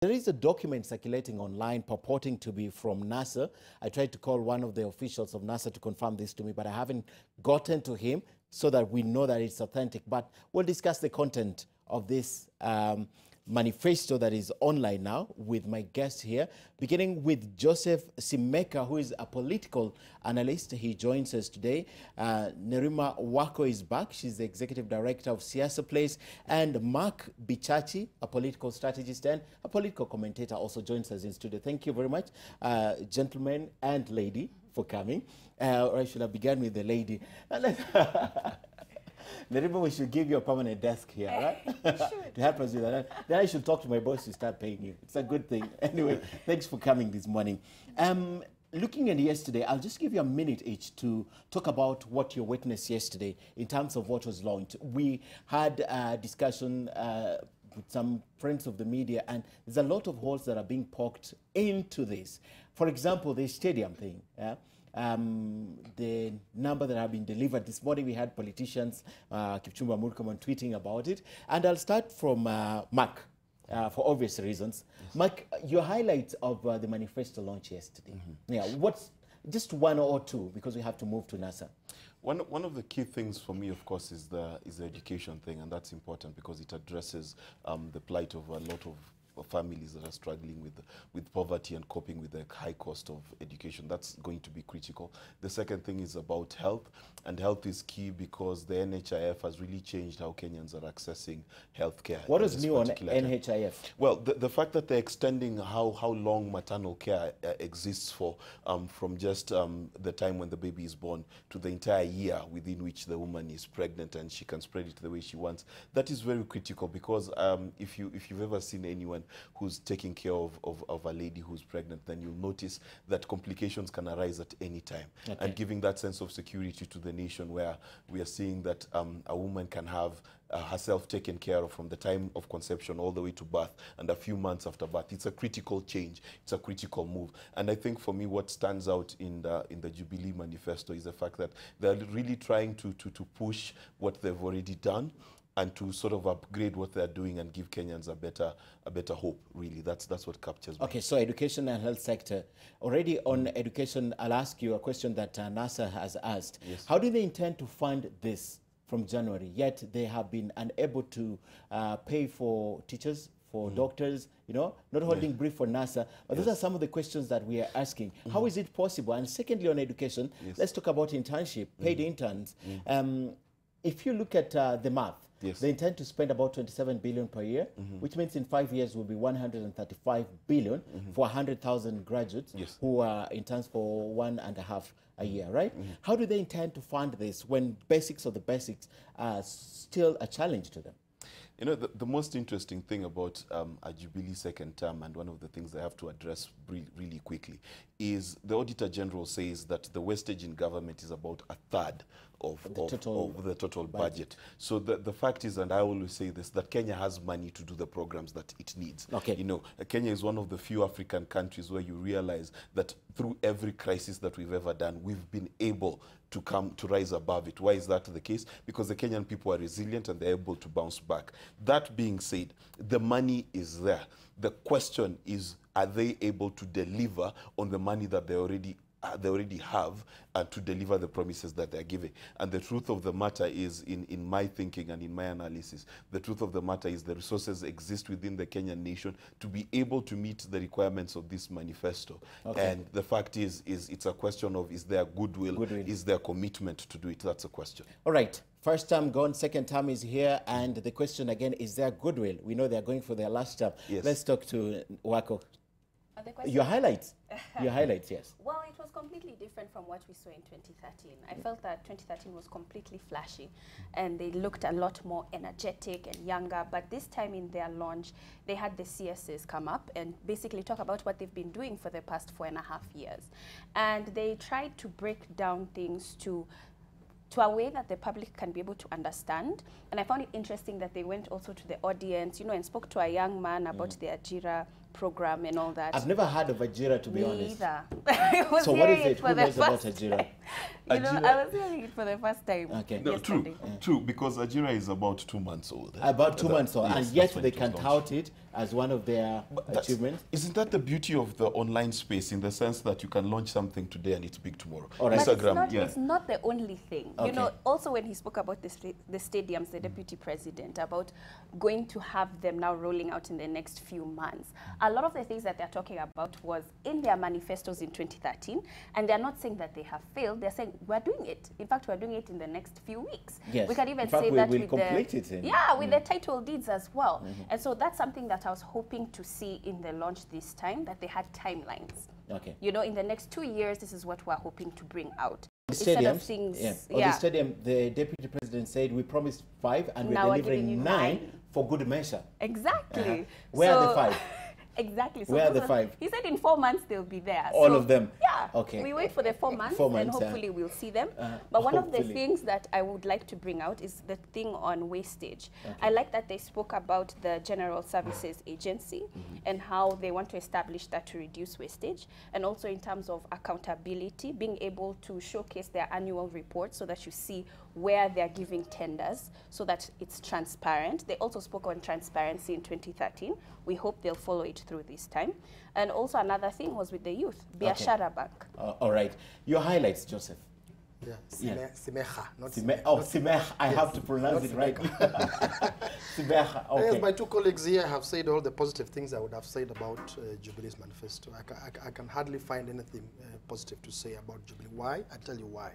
There is a document circulating online purporting to be from NASA. I tried to call one of the officials of NASA to confirm this to me, but I haven't gotten to him so that we know that it's authentic. But we'll discuss the content of this manifesto that is online now with my guest here, beginning with Joseph Simeka, who is a political analyst. He joins us today. Nerima Wako is back. She's the executive director of Siasa Place. And Mark Bichachi, a political strategist and a political commentator, also joins us in studio. Thank you very much, gentlemen and lady, for coming. Or I should have begun with the lady. Nerima, we should give you a permanent desk here, right? To help us with that. Then I should talk to my boss to start paying you. It's a good thing. Anyway, thanks for coming this morning. Looking at yesterday, I'll just give you a minute each to talk about what you witnessed yesterday in terms of what was launched. We had a discussion with some friends of the media, and there's a lot of holes that are being poked into this. For example, the stadium thing. The number that have been delivered. This morning we had politicians, Kipchumba Murkomen, tweeting about it. And I'll start from Mark, for obvious reasons. Yes. Mark, your highlights of the manifesto launch yesterday. Yeah, what's just one or two, because we have to move to NASA. One of the key things for me, of course, is the education thing, and that's important because it addresses the plight of a lot of families that are struggling with poverty and coping with the high cost of education. That's going to be critical. The second thing is about health, and health is key because the NHIF has really changed how Kenyans are accessing healthcare. What is new on NHIF? Well, the fact that they're extending how long maternal care exists for, from just the time when the baby is born to the entire year within which the woman is pregnant and she can spread it the way she wants. That is very critical because if you've ever seen anyone who's taking care of a lady who's pregnant, then you'll notice that complications can arise at any time. Okay. And giving that sense of security to the nation, where we are seeing that a woman can have herself taken care of from the time of conception all the way to birth and a few months after birth. It's a critical change. It's a critical move. And I think for me what stands out in the Jubilee Manifesto is the fact that they're really trying to push what they've already done and to sort of upgrade what they're doing and give Kenyans a better hope, really. That's what captures me. Okay, so education and health sector. Already on education, I'll ask you a question that NASA has asked. Yes. How do they intend to fund this from January? Yet they have been unable to pay for teachers, for doctors, you know, not holding brief for NASA. But those are some of the questions that we are asking. How is it possible? And secondly, on education, let's talk about internship, paid interns. If you look at the math, they intend to spend about 27 billion per year, which means in 5 years will be 135 billion for 100,000 graduates who are interns for 1.5 a year, right? How do they intend to fund this when basics of the basics are still a challenge to them? You know, the most interesting thing about a Jubilee second term, and one of the things they have to address really quickly, is the Auditor General says that the wastage in government is about a third of the total budget. So the fact is, and I always say this, that Kenya has money to do the programs that it needs. Okay. You know, Kenya is one of the few African countries where you realize that through every crisis that we've ever done, we've been able to rise above it. Why is that the case? Because the Kenyan people are resilient and they're able to bounce back. That being said, the money is there. The question is, are they able to deliver on the money that they already have to deliver the promises that they're giving? And the truth of the matter is, in my thinking and in my analysis, the truth of the matter is the resources exist within the Kenyan nation to be able to meet the requirements of this manifesto. Okay. And the fact is it's a question of, is there goodwill? Is there commitment to do it? That's a question. All right. First term gone, second term is here, and the question again, is there goodwill? We know they're going for their last term. Yes. Let's talk to Wako. Your highlights. Your highlights, yes. Well, it was completely different from what we saw in 2013. I felt that 2013 was completely flashy, and they looked a lot more energetic and younger. But this time in their launch, they had the CSs come up and basically talk about what they've been doing for the past 4.5 years. And they tried to break down things to a way that the public can be able to understand. And I found it interesting that they went also to the audience, you know, and spoke to a young man about the Ajira program and all that. I've never heard of Ajira, to be honest. Me either. So what is it? Who knows about Ajira? You know, I was hearing it for the first time. Okay. No, true, because Ajira is about 2 months old. About 2 months old, yes, and yet when they it was can launched. tout it as one of their achievements. Isn't that the beauty of the online space, in the sense that you can launch something today and it's big tomorrow? All right. But it's not the only thing. Okay. You know, also when he spoke about the stadiums, the deputy president, about going to have them now rolling out in the next few months, a lot of the things that they're talking about was in their manifestos in 2013, and they're not saying that they have failed. They're saying we're doing it. In fact, we're doing it in the next few weeks. Yes. We can even In fact, say we that will with complete the it in- with the title deeds as well. And so that's something that I was hoping to see in the launch this time, that they had timelines. Okay. You know, in the next 2 years, this is what we're hoping to bring out. The Instead of stadiums, things, the stadium, the deputy president said we promised 5 and Now we're we're giving delivering you 9 9. for good measure. Exactly. Where are the 5? Exactly. So Where are the those 5? He said in 4 months they'll be there. All of them? Yeah. Okay. We wait for the 4 months, 4 and months, hopefully we'll see them. But one of the hopefully. things that I would like to bring out is the thing on wastage. Okay. I like that they spoke about the General Services Agency and how they want to establish that to reduce wastage, and also in terms of accountability, being able to showcase their annual report so that you see where they're giving tenders so that it's transparent. They also spoke on transparency in 2013. We hope they'll follow it through this time. And also another thing was with the youth, Biashara Bank. All right. Your highlights, Joseph. Yeah, Yeah. Simeha, not Simeh. I have to pronounce it right. Simeh. Okay. Yes, my two colleagues here have said all the positive things I would have said about Jubilee's manifesto. I can hardly find anything positive to say about Jubilee. Why? I'll tell you why.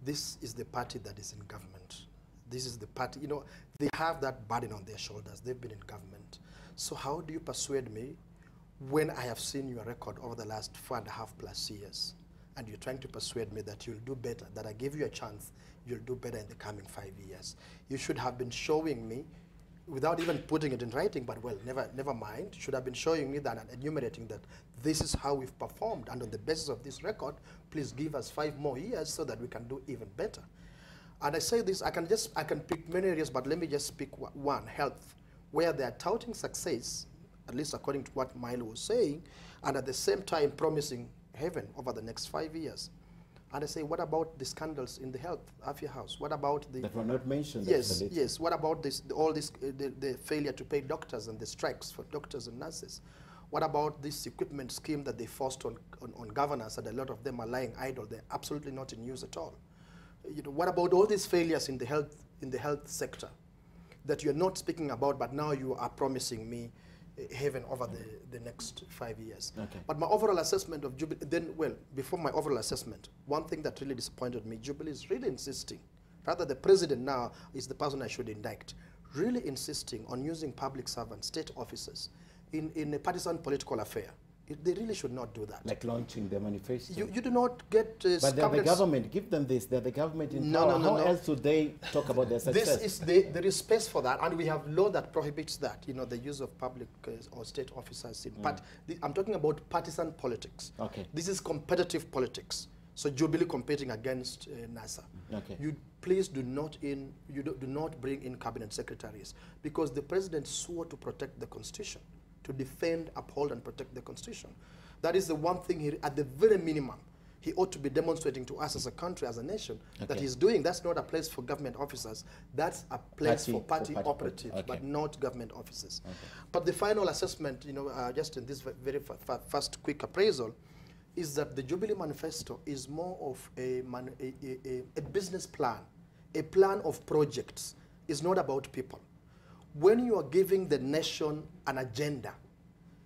This is the party that is in government. This is the party, you know, they have that burden on their shoulders. They've been in government. So how do you persuade me when I have seen your record over the last 4.5+ years, and you're trying to persuade me that you'll do better, that I gave you a chance, you'll do better in the coming 5 years? You should have been showing me, without even putting it in writing, but well, never mind, should have been showing me that and enumerating that this is how we've performed, and on the basis of this record, please give us 5 more years so that we can do even better. And I say this, I can pick many areas, but let me just pick one, health, where they are touting success, at least according to what Milo was saying, and at the same time promising heaven over the next 5 years. And I say, what about the scandals in the health Afia House? What about the... That were not mentioned. Yes, actually. yes. What about this, the failure to pay doctors and the strikes for doctors and nurses? What about this equipment scheme that they forced on governors, and a lot of them are lying idle? They're absolutely not in use at all. You know, what about all these failures in the health sector that you're not speaking about, but now you are promising me heaven over the next 5 years? Okay. But my overall assessment of Jubilee, before my overall assessment, one thing that really disappointed me, Jubilee is really insisting, rather the president now is the person I should indict, really insisting on using public servants, state officers, in a partisan political affair. They really should not do that. Like launching the manifesto. You do not get... but they're the government. Give them this. They're the government in power. How else would they talk about their success? There is space for that, and we have law that prohibits that, you know, the use of public or state officers. I'm talking about partisan politics. Okay. This is competitive politics. So Jubilee competing against NASA. Okay. You please do not bring in cabinet secretaries, because the president swore to protect the Constitution, to defend, uphold, and protect the Constitution. That is the one thing at the very minimum, he ought to be demonstrating to us as a country, as a nation, that he's doing. That's not a place for government officers. That's a place for party operatives, but not government officers. Okay. But the final assessment, you know, just in this very first quick appraisal, is that the Jubilee Manifesto is more of a business plan, a plan of projects. It's not about people. When you are giving the nation an agenda,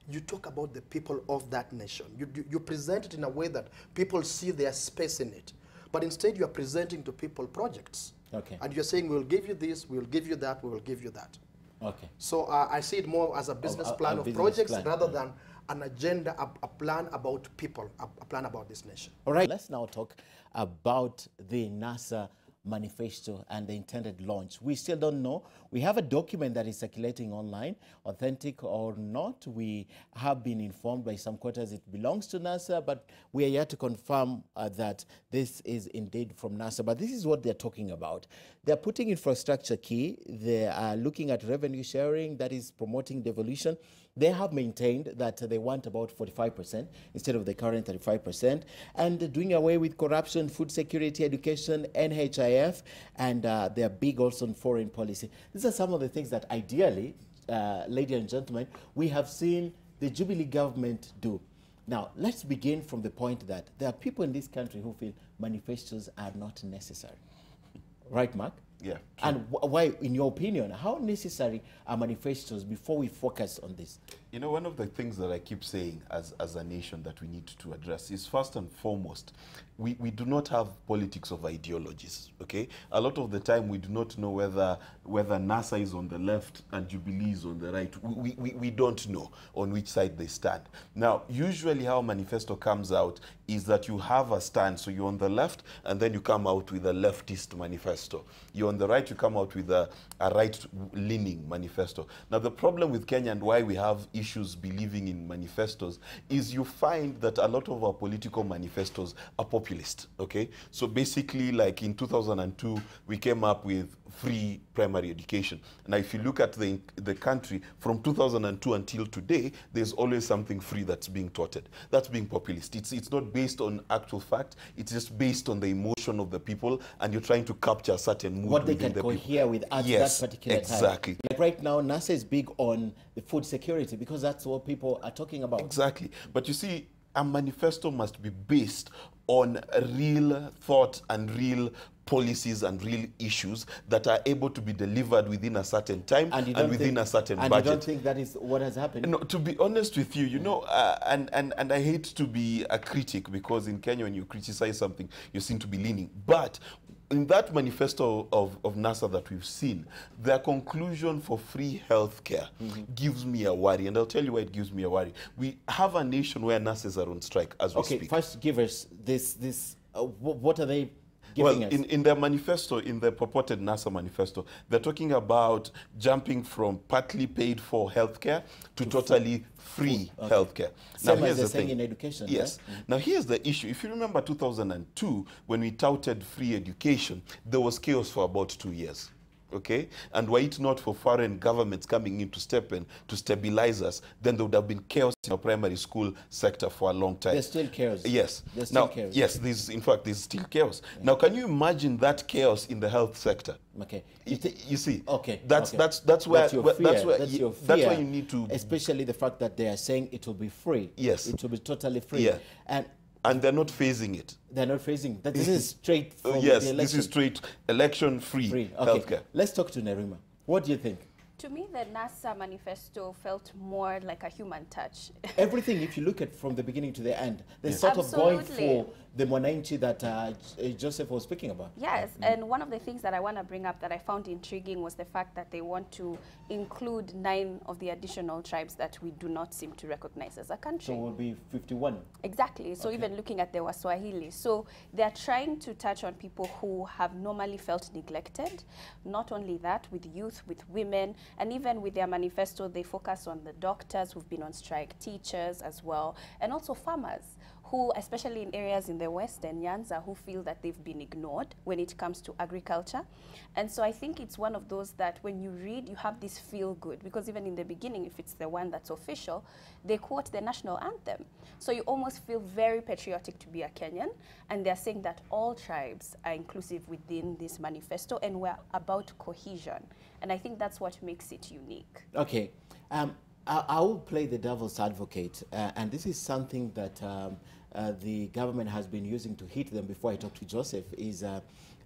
you talk about the people of that nation. You present it in a way that people see their space in it. But instead, you are presenting to people projects. Okay. And you're saying, we'll give you this, we'll give you that, we will give you that. Okay. So I see it more as a business plan of projects rather than an agenda, a plan about people, a plan about this nation. All right, let's now talk about the NASA manifesto and the intended launch. We still don't know. We have a document that is circulating online, authentic or not. We have been informed by some quarters it belongs to NASA, but we are yet to confirm that this is indeed from NASA. But this is what they're talking about. They're putting infrastructure key. They are looking at revenue sharing, that is promoting devolution. They have maintained that they want about 45% instead of the current 35%, and doing away with corruption, food security, education, NHIF, and they're big also on foreign policy. These are some of the things that ideally, ladies and gentlemen, we have seen the Jubilee government do. Now, let's begin from the point that there are people in this country who feel manifestos are not necessary. Right, Mark? Yeah. And why, in your opinion, how necessary are manifestos before we focus on this? You know, one of the things that I keep saying as a nation that we need to address is, first and foremost, we do not have politics of ideologies, okay? A lot of the time we do not know whether NASA is on the left and Jubilee is on the right. We don't know on which side they stand. Now, usually how manifesto comes out is that you have a stand, so you're on the left and then you come out with a leftist manifesto. You're on the right, you come out with a right-leaning manifesto. Now, the problem with Kenya and why we have issues believing in manifestos is you find that a lot of our political manifestos are populist, okay? So basically, like in 2002, we came up with free primary education. Now, if you look at the country, from 2002 until today, there's always something free that's being touted. That's being populist. It's not based on actual fact. It's just based on the emotion of the people, and you're trying to capture a certain mood what they within can the cohere with at that particular time. Exactly. Like right now, NASA is big on the food security because that's what people are talking about. Exactly. But you see, a manifesto must be based on real thought and real policies and real issues that are able to be delivered within a certain time and within a certain budget. And you don't think that is what has happened? No, to be honest with you, you know, and I hate to be a critic, because in Kenya when you criticize something, you seem to be leaning. But in that manifesto of NASA that we've seen, their conclusion for free healthcare gives me a worry, and I'll tell you why it gives me a worry. We have a nation where nurses are on strike as we speak. Okay, first give us this. What are they giving us? In their manifesto, in the purported NASA manifesto, they're talking about jumping from partly paid for healthcare to totally free healthcare. Now, here's the thing. In education, yes. Right? Now, here's the issue. If you remember 2002, when we touted free education, there was chaos for about 2 years. Okay, and were it not for foreign governments coming in to step in to stabilize us, then there would have been chaos in our primary school sector for a long time. There's still chaos. Yes. There's still chaos. Yes, in fact, there's still chaos. Yeah. Now, can you imagine that chaos in the health sector? Okay. You see. Okay. That's where that's why you need to. Especially the fact that they are saying it will be free. Yes. It will be totally free. Yeah. And they're not phasing it. They're not phasing that. This is straight from yes, the election. This is straight election-free healthcare. Let's talk to Nerima. What do you think? To me, the NASA manifesto felt more like a human touch. Everything, if you look at from the beginning to the end, they're sort of going for the Mwananchi that Joseph was speaking about. Yes, and one of the things that I want to bring up that I found intriguing was the fact that they want to include 9 of the additional tribes that we do not seem to recognize as a country. So it will be 51. Exactly. So even looking at the Waswahili. So they're trying to touch on people who have normally felt neglected. Not only that, with youth, with women, and even with their manifesto, they focus on the doctors who've been on strike, teachers as well, and also farmers who, especially in areas in the West and Nyanza, who feel that they've been ignored when it comes to agriculture. And so I think it's one of those that when you read, you have this feel good, because even in the beginning, if it's the one that's official, they quote the national anthem. So you almost feel very patriotic to be a Kenyan, and they're saying that all tribes are inclusive within this manifesto, and we're about cohesion. And I think that's what makes it unique. Okay. I will play the devil's advocate, and this is something that the government has been using to hit them before I talk to Joseph, is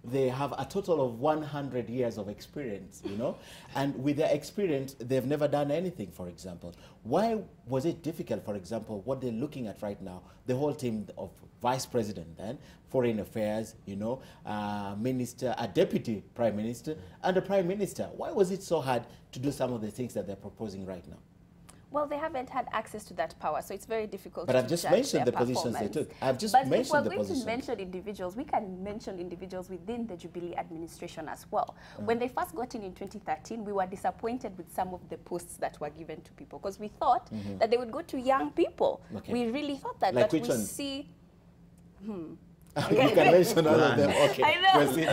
they have a total of 100 years of experience, you know, and with their experience, they've never done anything, for example. Why was it difficult, for example, what they're looking at right now, the whole team of vice president then, foreign affairs, you know, minister, a deputy prime minister, and a prime minister? Why was it so hard to do some of the things that they're proposing right now? Well, they haven't had access to that power, so it's very difficult to But I've just mentioned the positions they took. I've just mentioned the positions. But if we're going to mention individuals, we can mention individuals within the Jubilee administration as well. When they first got in 2013, we were disappointed with some of the posts that were given to people, because we thought that they would go to young people. We really thought that. Like but which we one? see... You can mention all of them. Okay. I know. There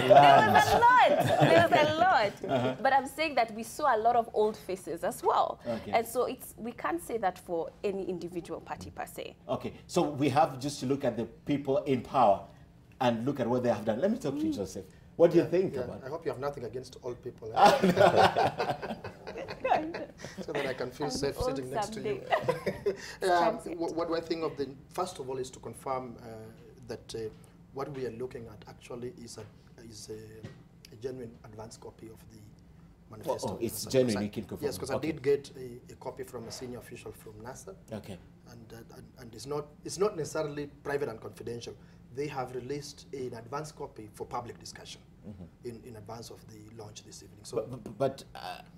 was a lot. But I'm saying that we saw a lot of old faces as well. Okay. And so we can't say that for any individual party per se. Okay. So we have just to look at the people in power and look at what they have done. Let me talk to you, Joseph. What do you think about it? I hope you have nothing against old people. So that I can feel safe sitting next to you. What do I think of the, first of all, is to confirm that what we are looking at actually is a genuine advanced copy of the manifesto. Oh, it's genuine, you can confirm. Yes, because I did get a copy from a senior official from NASA. Okay. And it's not necessarily private and confidential. They have released an advanced copy for public discussion in advance of the launch this evening. So, but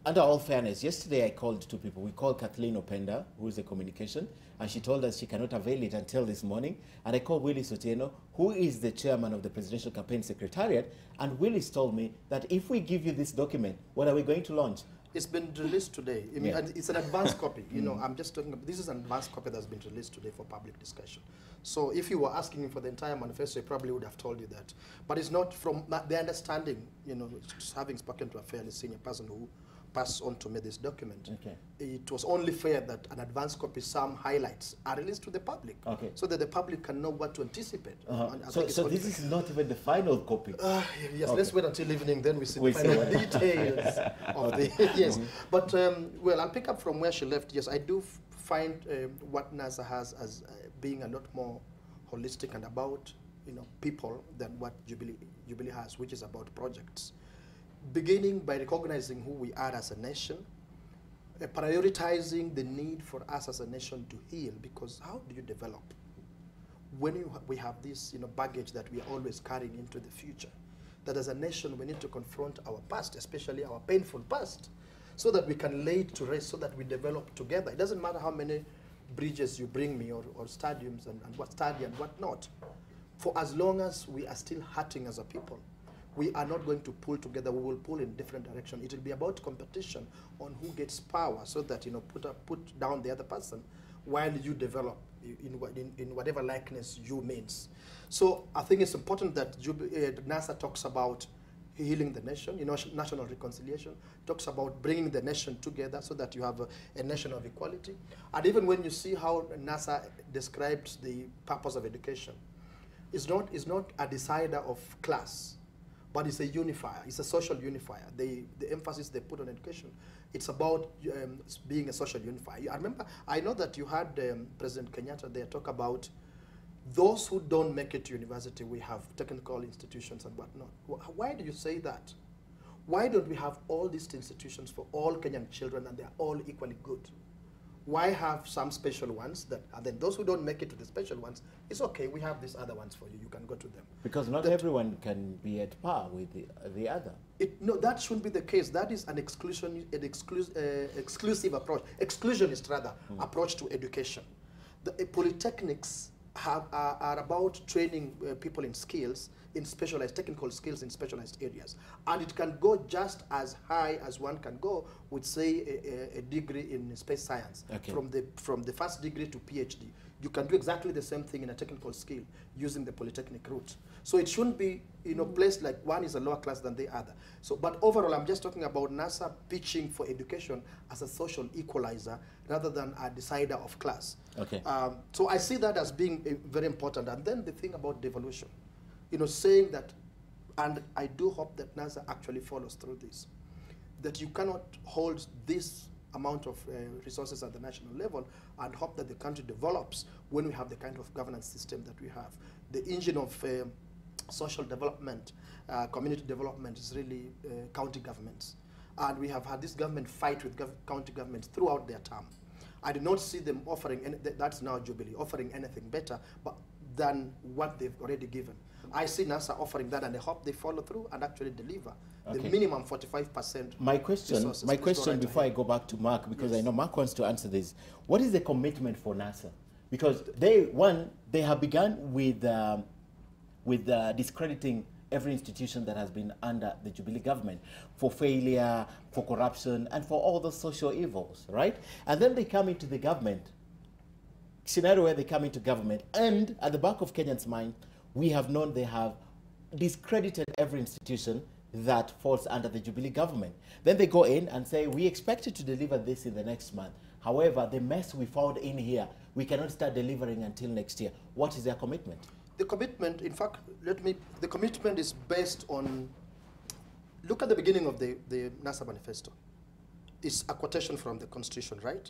under all fairness, yesterday I called two people. We called Kathleen Openda, who is a communication, and she told us she cannot avail it until this morning. And I called Willis Otieno, who is the chairman of the Presidential Campaign Secretariat, and Willis told me that if we give you this document, what are we going to launch? It's been released today. I mean, it's an advanced copy. You know, I'm just talking about, this is an advanced copy that's been released today for public discussion. So if you were asking him for the entire manifesto, he probably would have told you that. But it's not from the understanding, you know, having spoken to a fairly senior person who passed on to me this document. Okay. It was only fair that an advanced copy, some highlights are released to the public. Okay. So that the public can know what to anticipate. So this is not even the final copy? Yes, let's wait until evening, then we see the final details of the, yes. But, well, I'll pick up from where she left. Yes, I do find what NASA has as being a lot more holistic and about, you know, people than what Jubilee has, which is about projects. Beginning by recognizing who we are as a nation, prioritizing the need for us as a nation to heal, because how do you develop when we have this, you know, baggage that we are always carrying into the future? That as a nation we need to confront our past, especially our painful past, so that we can lay it to rest, so that we develop together. It doesn't matter how many bridges you bring me or stadiums and what stadium and what not. For as long as we are still hurting as a people, we are not going to pull together. We will pull in different directions. It will be about competition on who gets power, so that, you know, put down the other person while you develop in whatever likeness you means. So I think it's important that NASA talks about healing the nation, you know, national reconciliation, talks about bringing the nation together so that you have a nation of equality. And even when you see how NASA describes the purpose of education, it's not a decider of class, but it's a unifier. It's a social unifier. The emphasis they put on education, it's about being a social unifier. I know that you had President Kenyatta there talk about those who don't make it to university. We have technical institutions and whatnot. Why do you say that? Why don't we have all these institutions for all Kenyan children and they're all equally good? Why have some special ones and then those who don't make it to the special ones, it's okay, we have these other ones for you, you can go to them. Because not everyone can be at par with the other. No, that shouldn't be the case. That is an exclusive approach, exclusionist rather, approach to education. The polytechnics are about training people in skills, in specialized technical skills in specialized areas, and it can go just as high as one can go with, say, a degree in space science. Okay. From the first degree to PhD, you can do exactly the same thing in a technical skill using the polytechnic route. So it shouldn't be, you know, placed like one is a lower class than the other. So, but overall, I'm just talking about NASA pitching for education as a social equalizer rather than a decider of class. Okay. So I see that as being very important. And then the thing about devolution, you know, saying that, and I do hope that NASA actually follows through this, that you cannot hold this amount of resources at the national level and hope that the country develops when we have the kind of governance system that we have. The engine of social development, community development is really county governments. And we have had this government fight with county governments throughout their term. I did not see them offering, that's now Jubilee, offering anything better than what they've already given. I see NASA offering that, and I hope they follow through and actually deliver the minimum 45%. My question before I go back to Mark, because I know Mark wants to answer this. What is the commitment for NASA? Because they have begun with discrediting every institution that has been under the Jubilee government for failure, for corruption, and for all those social evils, right? And then they come into the government, scenario where they come into government, and at the back of Kenyans' mind, we have known they have discredited every institution that falls under the Jubilee government. Then they go in and say, we expected to deliver this in the next month. However, the mess we found in here, we cannot start delivering until next year. What is their commitment? The commitment, in fact, the commitment is based on, look at the beginning of the NASA Manifesto. It's a quotation from the Constitution, right?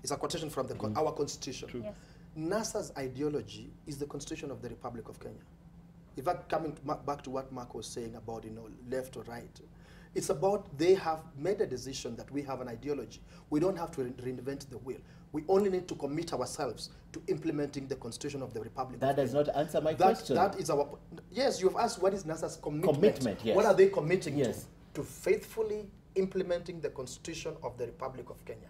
It's a quotation from our Constitution. Yes. NASA's ideology is the Constitution of the Republic of Kenya. In fact, coming back to what Mark was saying about, left or right, it's about they have made a decision that we have an ideology. We don't have to reinvent the wheel. We only need to commit ourselves to implementing the Constitution of the Republic. That does not answer my question. That is our, yes, you've asked what is NASA's commitment. Commitment, yes. What are they committing yes. to? To faithfully implementing the Constitution of the Republic of Kenya.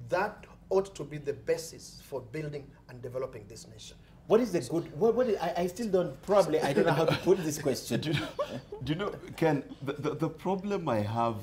That ought to be the basis for building and developing this nation. What is the good? I still don't, probably, I don't know how to put this question. Do you know, Ken, the problem I have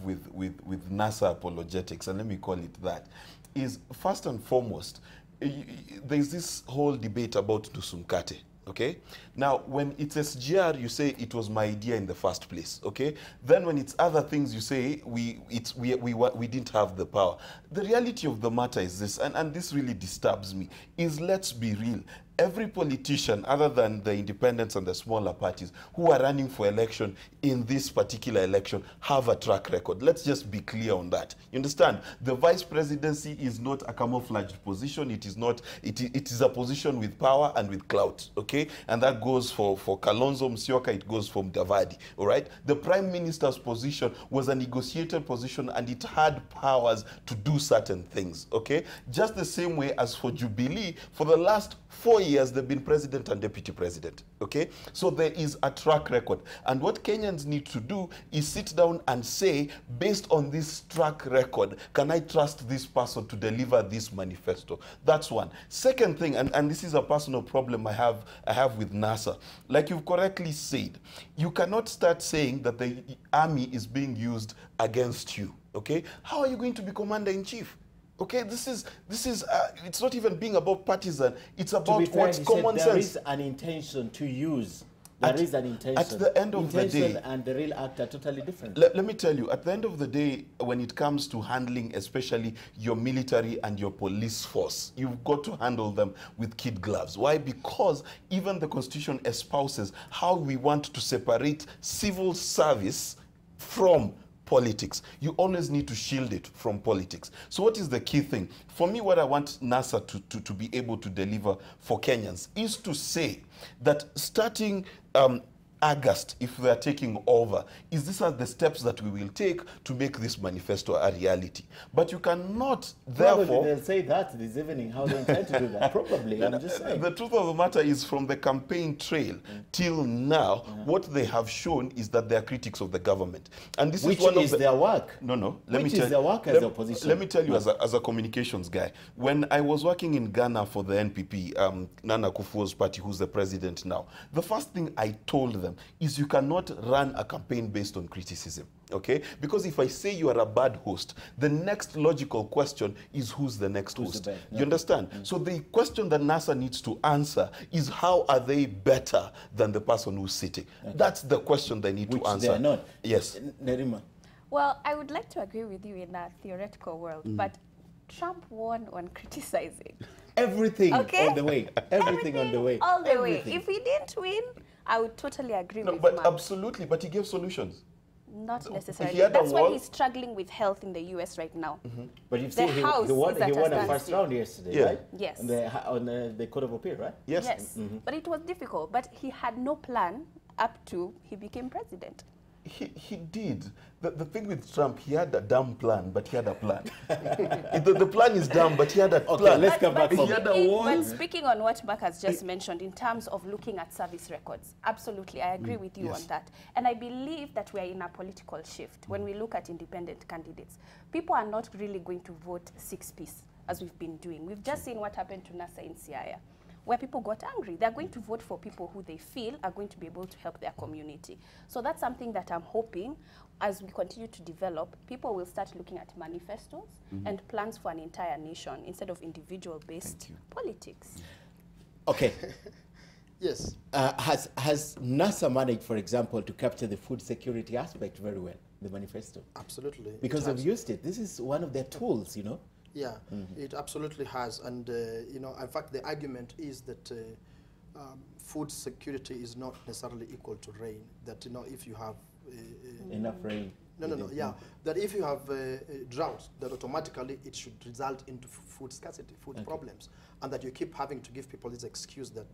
with NASA apologetics, and let me call it that, is first and foremost, there's this whole debate about Nusumkate. Okay. Now, when it's SGR, you say it was my idea in the first place. Okay. Then, when it's other things, you say we didn't have the power. The reality of the matter is this, and this really disturbs me. Is let's be real. Every politician, other than the independents and the smaller parties who are running for election in this particular election, have a track record. Let's just be clear on that. You understand? The vice presidency is not a camouflaged position. It is not. It is a position with power and with clout. Okay, and that goes for Kalonzo Musyoka. It goes for Mudavadi. All right. The prime minister's position was a negotiated position, and it had powers to do certain things. Okay, just the same way as for Jubilee, for the last 4 years, they've been president and deputy president, okay? So there is a track record. And what Kenyans need to do is sit down and say, based on this track record, can I trust this person to deliver this manifesto? That's one. Second thing, and this is a personal problem I have with NASA. Like you've correctly said, you cannot start saying that the army is being used against you, okay? How are you going to be commander-in-chief? Okay, this is it's not even being about partisan. It's about what's common sense. There is an intention to use. There is an intention. At the end of the day, and the real act are totally different. Let me tell you, at the end of the day, when it comes to handling, especially your military and your police force, you've got to handle them with kid gloves. Why? Because even the Constitution espouses how we want to separate civil service from politics. You always need to shield it from politics. So what is the key thing? For me, what I want NASA to be able to deliver for Kenyans is to say that starting August, if they are taking over, these are the steps that we will take to make this manifesto a reality. But you cannot, therefore... Probably they'll say that this evening, how they intend to do that. Probably, I'm just saying. The truth of the matter is, from the campaign trail till now, what they have shown is that they are critics of the government. And this Which is one is of their work. No. Which is their work as the opposition. Let me tell you, as a communications guy, when I was working in Ghana for the NPP, Nana Akufo's party, who's the president now, the first thing I told them is you cannot run a campaign based on criticism, okay? Because if I say you are a bad host, the next logical question is who's the next host. You understand? So the question that NASA needs to answer is how are they better than the person who's sitting? That's the question they need to answer. They are not. Yes. Nerima. Well, I would like to agree with you in a theoretical world, but Trump won on criticizing. Everything on the way. Everything on the way. All the way. If he didn't win, I would totally agree with but Mark. Absolutely, but he gave solutions. Not necessarily. He had That's a why wall. he's struggling with health in the US right now. But you've seen he won a first round yesterday, right? Yes. On the Court of Appeal, right? Yes. Yes. But it was difficult. But he had no plan up to he became president. He did. The thing with Trump, he had a dumb plan, but he had a plan. the plan is dumb, but he had a plan. Let's come back from But speaking on what Mark has just mentioned in terms of looking at service records, absolutely, I agree with you on that. And I believe that we are in a political shift. When we look at independent candidates, people are not really going to vote six-piece as we've been doing. We've just seen what happened to NASA in Siaya, where people got angry. They're going to vote for people who they feel are going to be able to help their community. So that's something that I'm hoping, as we continue to develop, people will start looking at manifestos and plans for an entire nation instead of individual-based politics. Okay. Yes. Has NASA managed, for example, to capture the food security aspect very well, the manifesto? Absolutely. Because they've used it. This is one of their tools, you know? Yeah, it absolutely has. And, you know, in fact, the argument is that food security is not necessarily equal to rain. That, you know, if you have... enough rain. Yeah. That if you have a drought, that automatically it should result into food scarcity, food problems. And that you keep having to give people this excuse that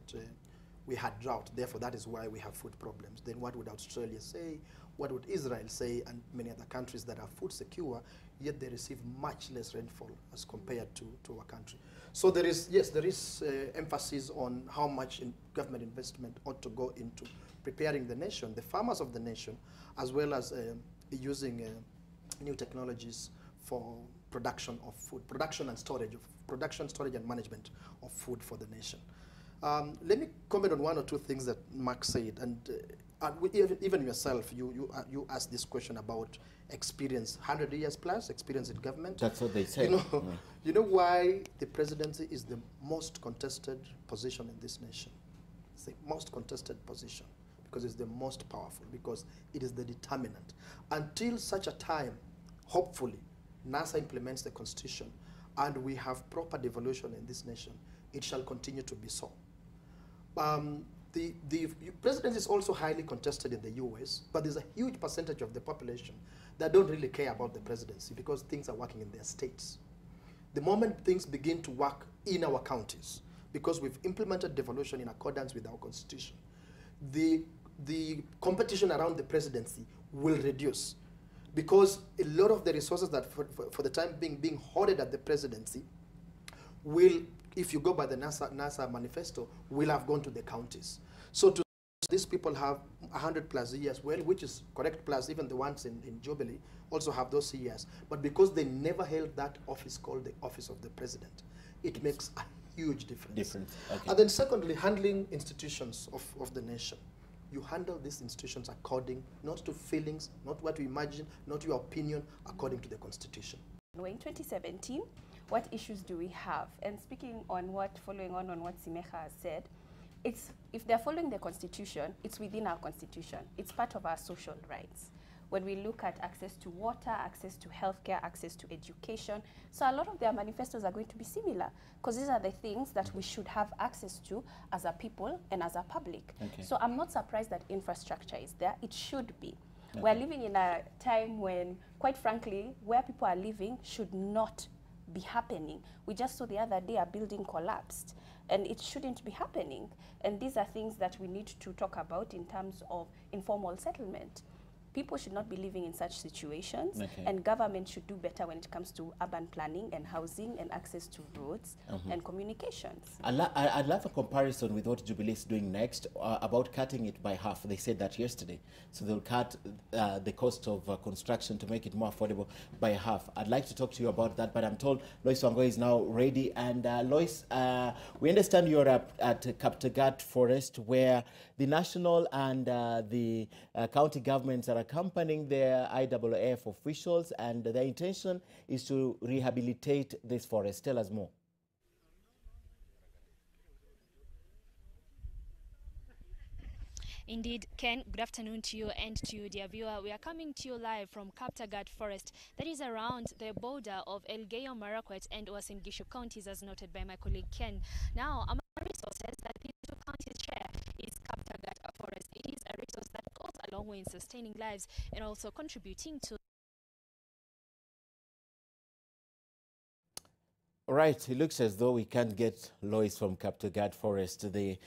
we had drought, therefore that is why we have food problems. Then what would Australia say? What would Israel say? And many other countries that are food secure, yet they receive much less rainfall as compared to our country. So there is, yes, there is emphasis on how much government investment ought to go into preparing the nation, the farmers of the nation, as well as using new technologies for production of food, production, storage and management of food for the nation. Let me comment on one or two things that Mark said, and even yourself, you asked this question about experience, 100 years plus experience in government. That's what they say. You know, you know why the presidency is the most contested position in this nation? It's the most contested position because it's the most powerful, because it is the determinant. Until such a time, hopefully, NASA implements the Constitution and we have proper devolution in this nation, it shall continue to be so. The presidency is also highly contested in the US, but there's a huge percentage of the population that don't really care about the presidency because things are working in their states. The moment things begin to work in our counties, because we've implemented devolution in accordance with our Constitution, the competition around the presidency will reduce, because a lot of the resources that for the time being hoarded at the presidency will, if you go by the NASA manifesto, will have gone to the counties. So these people have 100 plus years, well, which is correct, plus even the ones in Jubilee also have those years. But because they never held that office called the office of the president, it makes a huge difference. Okay. And then secondly, handling institutions of the nation. You handle these institutions according, not to feelings, not what you imagine, not your opinion, according to the Constitution. In 2017, what issues do we have? And following on what Simeha has said, if they're following the Constitution, it's within our Constitution. It's part of our social rights. When we look at access to water, access to healthcare, access to education, so a lot of their manifestos are going to be similar, because these are the things that we should have access to as a people and as a public. Okay. So I'm not surprised that infrastructure is there. It should be. Okay. We're living in a time when, quite frankly, where people are living should not be happening. We just saw the other day a building collapsed, and it shouldn't be happening. And these are things that we need to talk about in terms of informal settlement. People should not be living in such situations, and government should do better when it comes to urban planning and housing and access to roads and communications. I'd love a comparison with what Jubilee is doing next about cutting it by half. They said that yesterday. So they'll cut the cost of construction to make it more affordable by half. I'd like to talk to you about that, but I'm told Lois Wango is now ready. And Lois, we understand you're at Kaptagat Forest, where the national and the county governments are accompanying their IAAF officials, and their intention is to rehabilitate this forest. Tell us more. Indeed, Ken, good afternoon to you and to you, dear viewer. We are coming to you live from Kaptagat Forest, that is around the border of Elgeyo Marakwet and Uasin Gishu counties, as noted by my colleague Ken. Now, among the resources that these two counties share is Kaptagat Forest. It is a resource that goes a long way in sustaining lives and also contributing to. Right, it looks as though we can't get Lois from Kaptagat Forest. The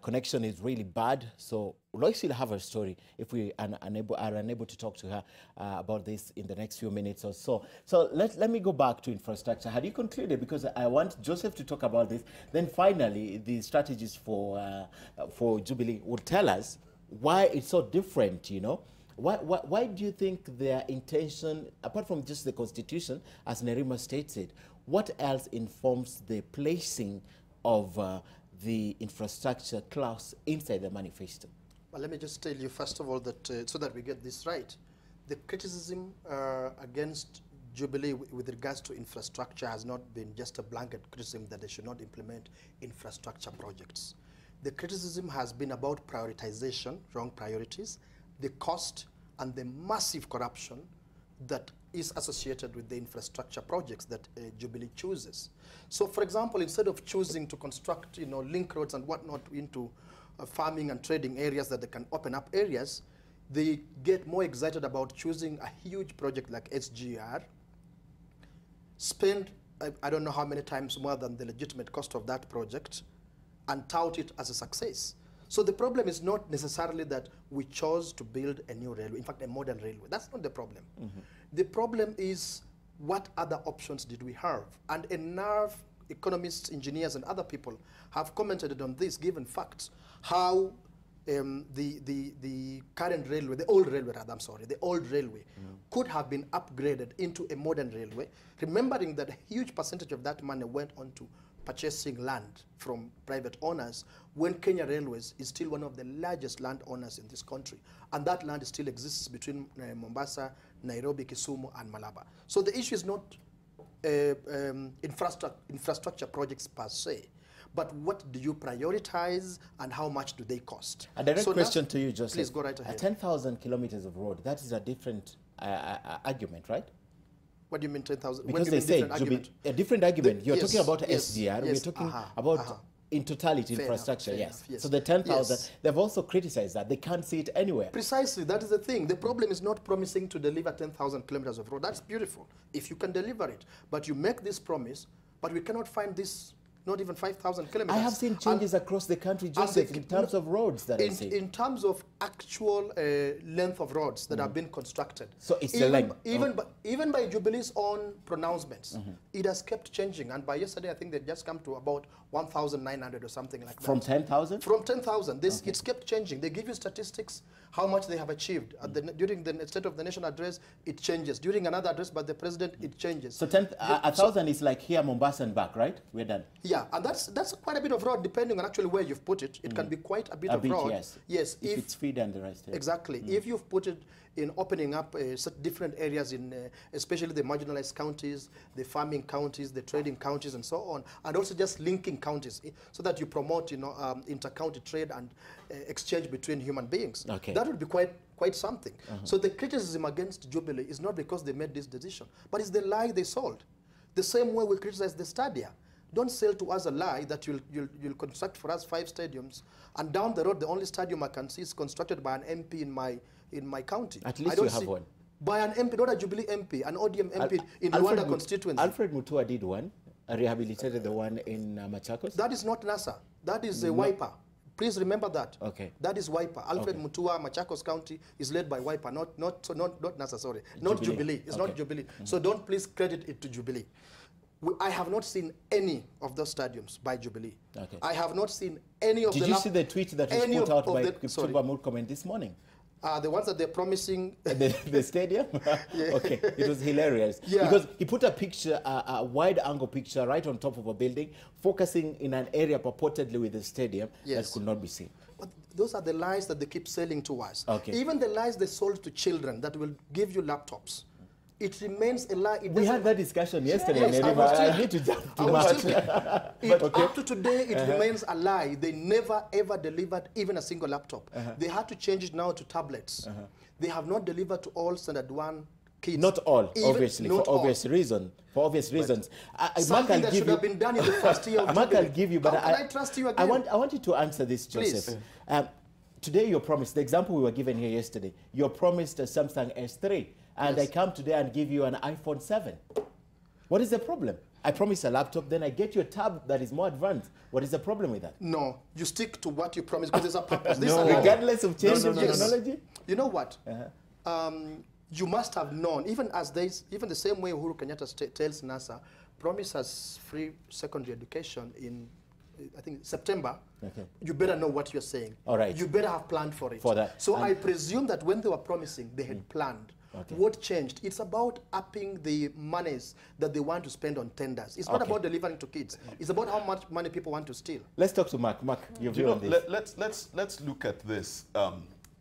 connection is really bad, so Lois will have her story if we are unable to talk to her about this in the next few minutes or so. So let me go back to infrastructure. Had you concluded? Because I want Joseph to talk about this. Then finally, the strategies for Jubilee would tell us why it's so different, you know. Why do you think their intention, apart from just the Constitution, as Nerima states it, what else informs the placing of the infrastructure clause inside the manifesto? Well, let me just tell you, first of all, that so that we get this right, the criticism against Jubilee with regards to infrastructure has not been just a blanket criticism that they should not implement infrastructure projects. The criticism has been about prioritization, wrong priorities, the cost, and the massive corruption that is associated with the infrastructure projects that Jubilee chooses. So, for example, instead of choosing to construct, link roads and whatnot into farming and trading areas that they can open up areas, they get more excited about choosing a huge project like SGR, spend I don't know how many times more than the legitimate cost of that project, and tout it as a success. So the problem is not necessarily that we chose to build a new railway, in fact, a modern railway. That's not the problem. The problem is what other options did we have? And enough economists, engineers, and other people have commented on this, given facts, how the current railway, the old railway rather, I'm sorry, the old railway could have been upgraded into a modern railway, remembering that a huge percentage of that money went on to purchasing land from private owners, when Kenya Railways is still one of the largest land owners in this country. And that land still exists between Mombasa, Nairobi, Kisumu, and Malaba. So the issue is not infrastructure projects per se, but what do you prioritize and how much do they cost? A direct question to you, Joseph. Please go right ahead. 10,000 kilometers of road, that is a different argument, right? What do you mean 10,000? Because they say a different argument. You're talking about SGR. We're talking about in totality infrastructure. Yes. So the 10,000, they've also criticized that. They can't see it anywhere. Precisely. That is the thing. The problem is not promising to deliver 10,000 kilometers of road. That's beautiful if you can deliver it. But you make this promise, but we cannot find this. Not even 5,000 kilometers. I have seen changes across the country, Joseph, in terms of roads that I see. In terms of actual length of roads that have been constructed. So it's the length. Even by Jubilee's own pronouncements, it has kept changing. And by yesterday, I think they just come to about 1,900 or something like that. From 10,000? From 10,000. It's kept changing. They give you statistics, how much they have achieved. During the State of the Nation address, it changes. During another address by the President, it changes. So 1,000 is like here, Mombasa and back, right? We're done. Yeah, and that's quite a bit of road, depending on actually where you've put it. It can be quite a bit of road. Yes, if it's feed and the rest. Exactly. If you've put it in opening up different areas in, especially the marginalized counties, the farming counties, the trading counties, and so on, and also just linking counties, so that you promote, inter-county trade and exchange between human beings. Okay. That would be quite something. So the criticism against Jubilee is not because they made this decision, but it's the lie they sold. The same way we criticize the Stadia. Don't sell to us a lie that you'll construct for us 5 stadiums, and down the road the only stadium I can see is constructed by an MP in my county. At least you have one. By an MP, not a Jubilee MP, an ODM MP in Rwanda constituency. Alfred Mutua did one, rehabilitated the one in Machakos. That is not NASA. That is a Wiper. Please remember that. Okay. That is Wiper. Alfred Mutua, Machakos County is led by Wiper, not NASA. Sorry, not Jubilee. It's not Jubilee. So don't please credit it to Jubilee. I have not seen any of those stadiums by Jubilee. Okay. I have not seen any of Did you see the tweet that was put out by Kipchumba Murkomen this morning? The ones that they're promising. the stadium? Okay, it was hilarious. Because he put a picture, a wide-angle picture right on top of a building, focusing in an area purportedly with the stadium that could not be seen. But those are the lies that they keep selling to us. Okay. Even the lies they sold to children that will give you laptops. It remains a lie. We had that discussion yesterday. I need to jump too much. Up to today, it remains a lie. They never, ever delivered even a single laptop. They had to change it now to tablets. They have not delivered to all standard 1 kids. Not all, obviously, for obvious reasons. Something that should have been done in the first year of Jubilee. I'll give you, but I trust you again? I want you to answer this, Joseph. Today, you're promised, the example we were given here yesterday, you're promised a Samsung S3. And I come today and give you an iPhone 7. What is the problem? I promise a laptop, then I get you a tab that is more advanced. What is the problem with that? No, you stick to what you promised because there's a purpose. Regardless of change of technology? You know what? You must have known, even the same way Uhuru Kenyatta tells NASA, promise us free secondary education in, I think, September. You better know what you're saying. All right. You better have planned for it. So I presume that when they were promising, they had planned. What changed? It's about upping the monies that they want to spend on tenders. It's not about delivering to kids. It's about how much money people want to steal. Let's talk to Mark. Mark, your view on this. Let's look at this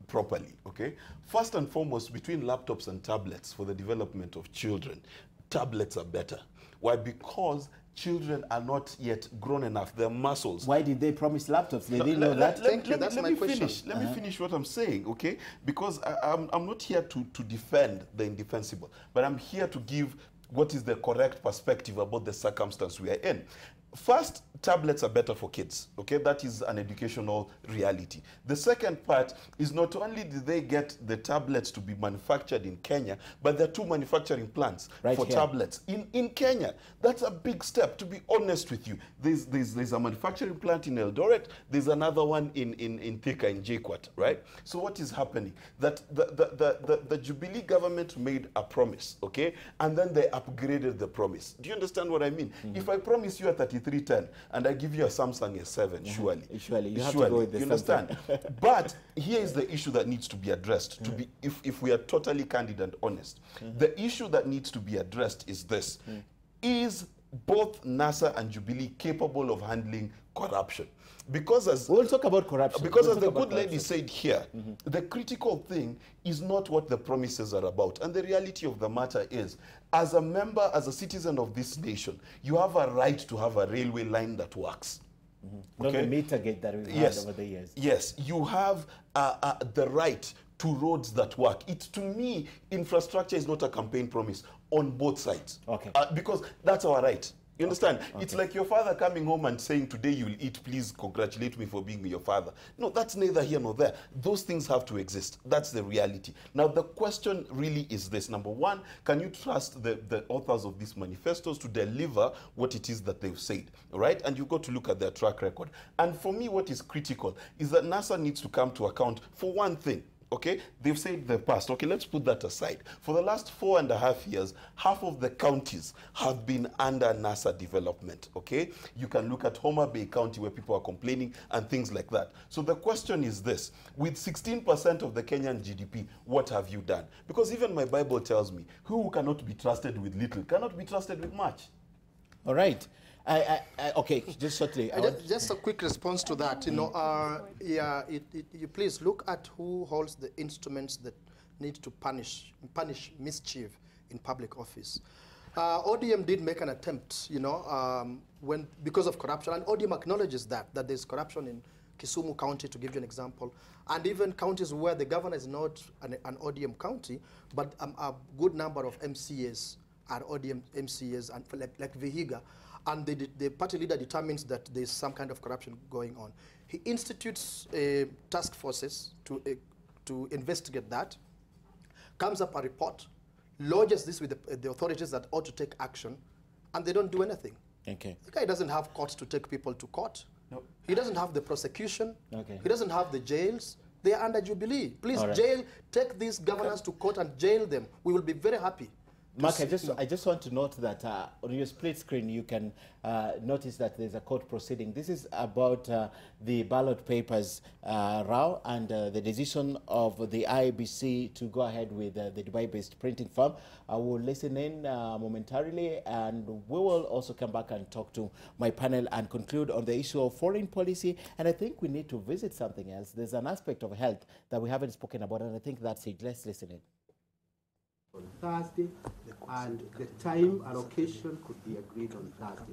properly, okay? First and foremost, between laptops and tablets for the development of children, tablets are better. Why? Because children are not yet grown enough. Their muscles. Why did they promise laptops? They didn't know that. Thank you. That's my question. Let me finish what I'm saying, okay? Because I'm not here to defend the indefensible, but I'm here to give what is the correct perspective about the circumstance we are in. First, tablets are better for kids, okay? That is an educational reality. The second part is not only did they get the tablets to be manufactured in Kenya, but there are 2 manufacturing plants for tablets in Kenya. That's a big step, to be honest with you. There's a manufacturing plant in Eldoret, there's another one in Thika, in JKUAT, right? So what is happening? That the Jubilee government made a promise, okay? And then they upgraded the promise. Do you understand what I mean? If I promise you a 3310 and I give you a Samsung S7, surely you have to go with the you understand? But here is the issue that needs to be addressed, to be, if we are totally candid and honest. The issue that needs to be addressed is this. Is both NASA and Jubilee capable of handling corruption? Because as we'll talk about corruption. Because as the good lady said here, the critical thing is not what the promises are about. And the reality of the matter is, as a member, as a citizen of this nation, you have a right to have a railway line that works. Not the meter gate that we've had over the years. Yes, you have the right to roads that work. To me, infrastructure is not a campaign promise on both sides. Okay. Because that's our right. You understand? Okay. It's like your father coming home and saying, today you'll eat, please congratulate me for being your father. No, that's neither here nor there. Those things have to exist. That's the reality. Now, the question really is this. Number one, can you trust the authors of these manifestos to deliver what it is that they've said? All right? And you've got to look at their track record. And for me, what is critical is that NASA needs to come to account for one thing. Okay, they've said the past. Okay, let's put that aside. For the last 4.5 years, half of the counties have been under NASA development. Okay, you can look at Homa Bay County where people are complaining and things like that. So the question is this: with 16% of the Kenyan GDP, what have you done? Because even my Bible tells me, who cannot be trusted with little cannot be trusted with much. All right. Okay, just shortly. Just a quick response to that. You know, you please look at who holds the instruments that need to punish mischief in public office. ODM did make an attempt, you know, because of corruption, and ODM acknowledges that there's corruption in Kisumu County, to give you an example, and even counties where the governor is not an ODM county, but a good number of MCAs are ODM MCAs, and like Vihiga. And the party leader determines that there's some kind of corruption going on. He institutes task forces to investigate that, comes up a report, lodges this with the authorities that ought to take action, and they don't do anything. Okay. The guy doesn't have courts to take people to court. No. He doesn't have the prosecution. Okay. He doesn't have the jails. They are under Jubilee. Please take these governors to court and jail them. We will be very happy. Mark, I just want to note that on your split screen you can notice that there's a court proceeding. This is about the ballot papers row and the decision of the IEBC to go ahead with the Dubai-based printing firm. I will listen in momentarily, and we will also come back and talk to my panel and conclude on the issue of foreign policy. And I think we need to visit something else. There's an aspect of health that we haven't spoken about, and I think that's it. Let's listen in. On Thursday, and the time allocation could be agreed on Thursday,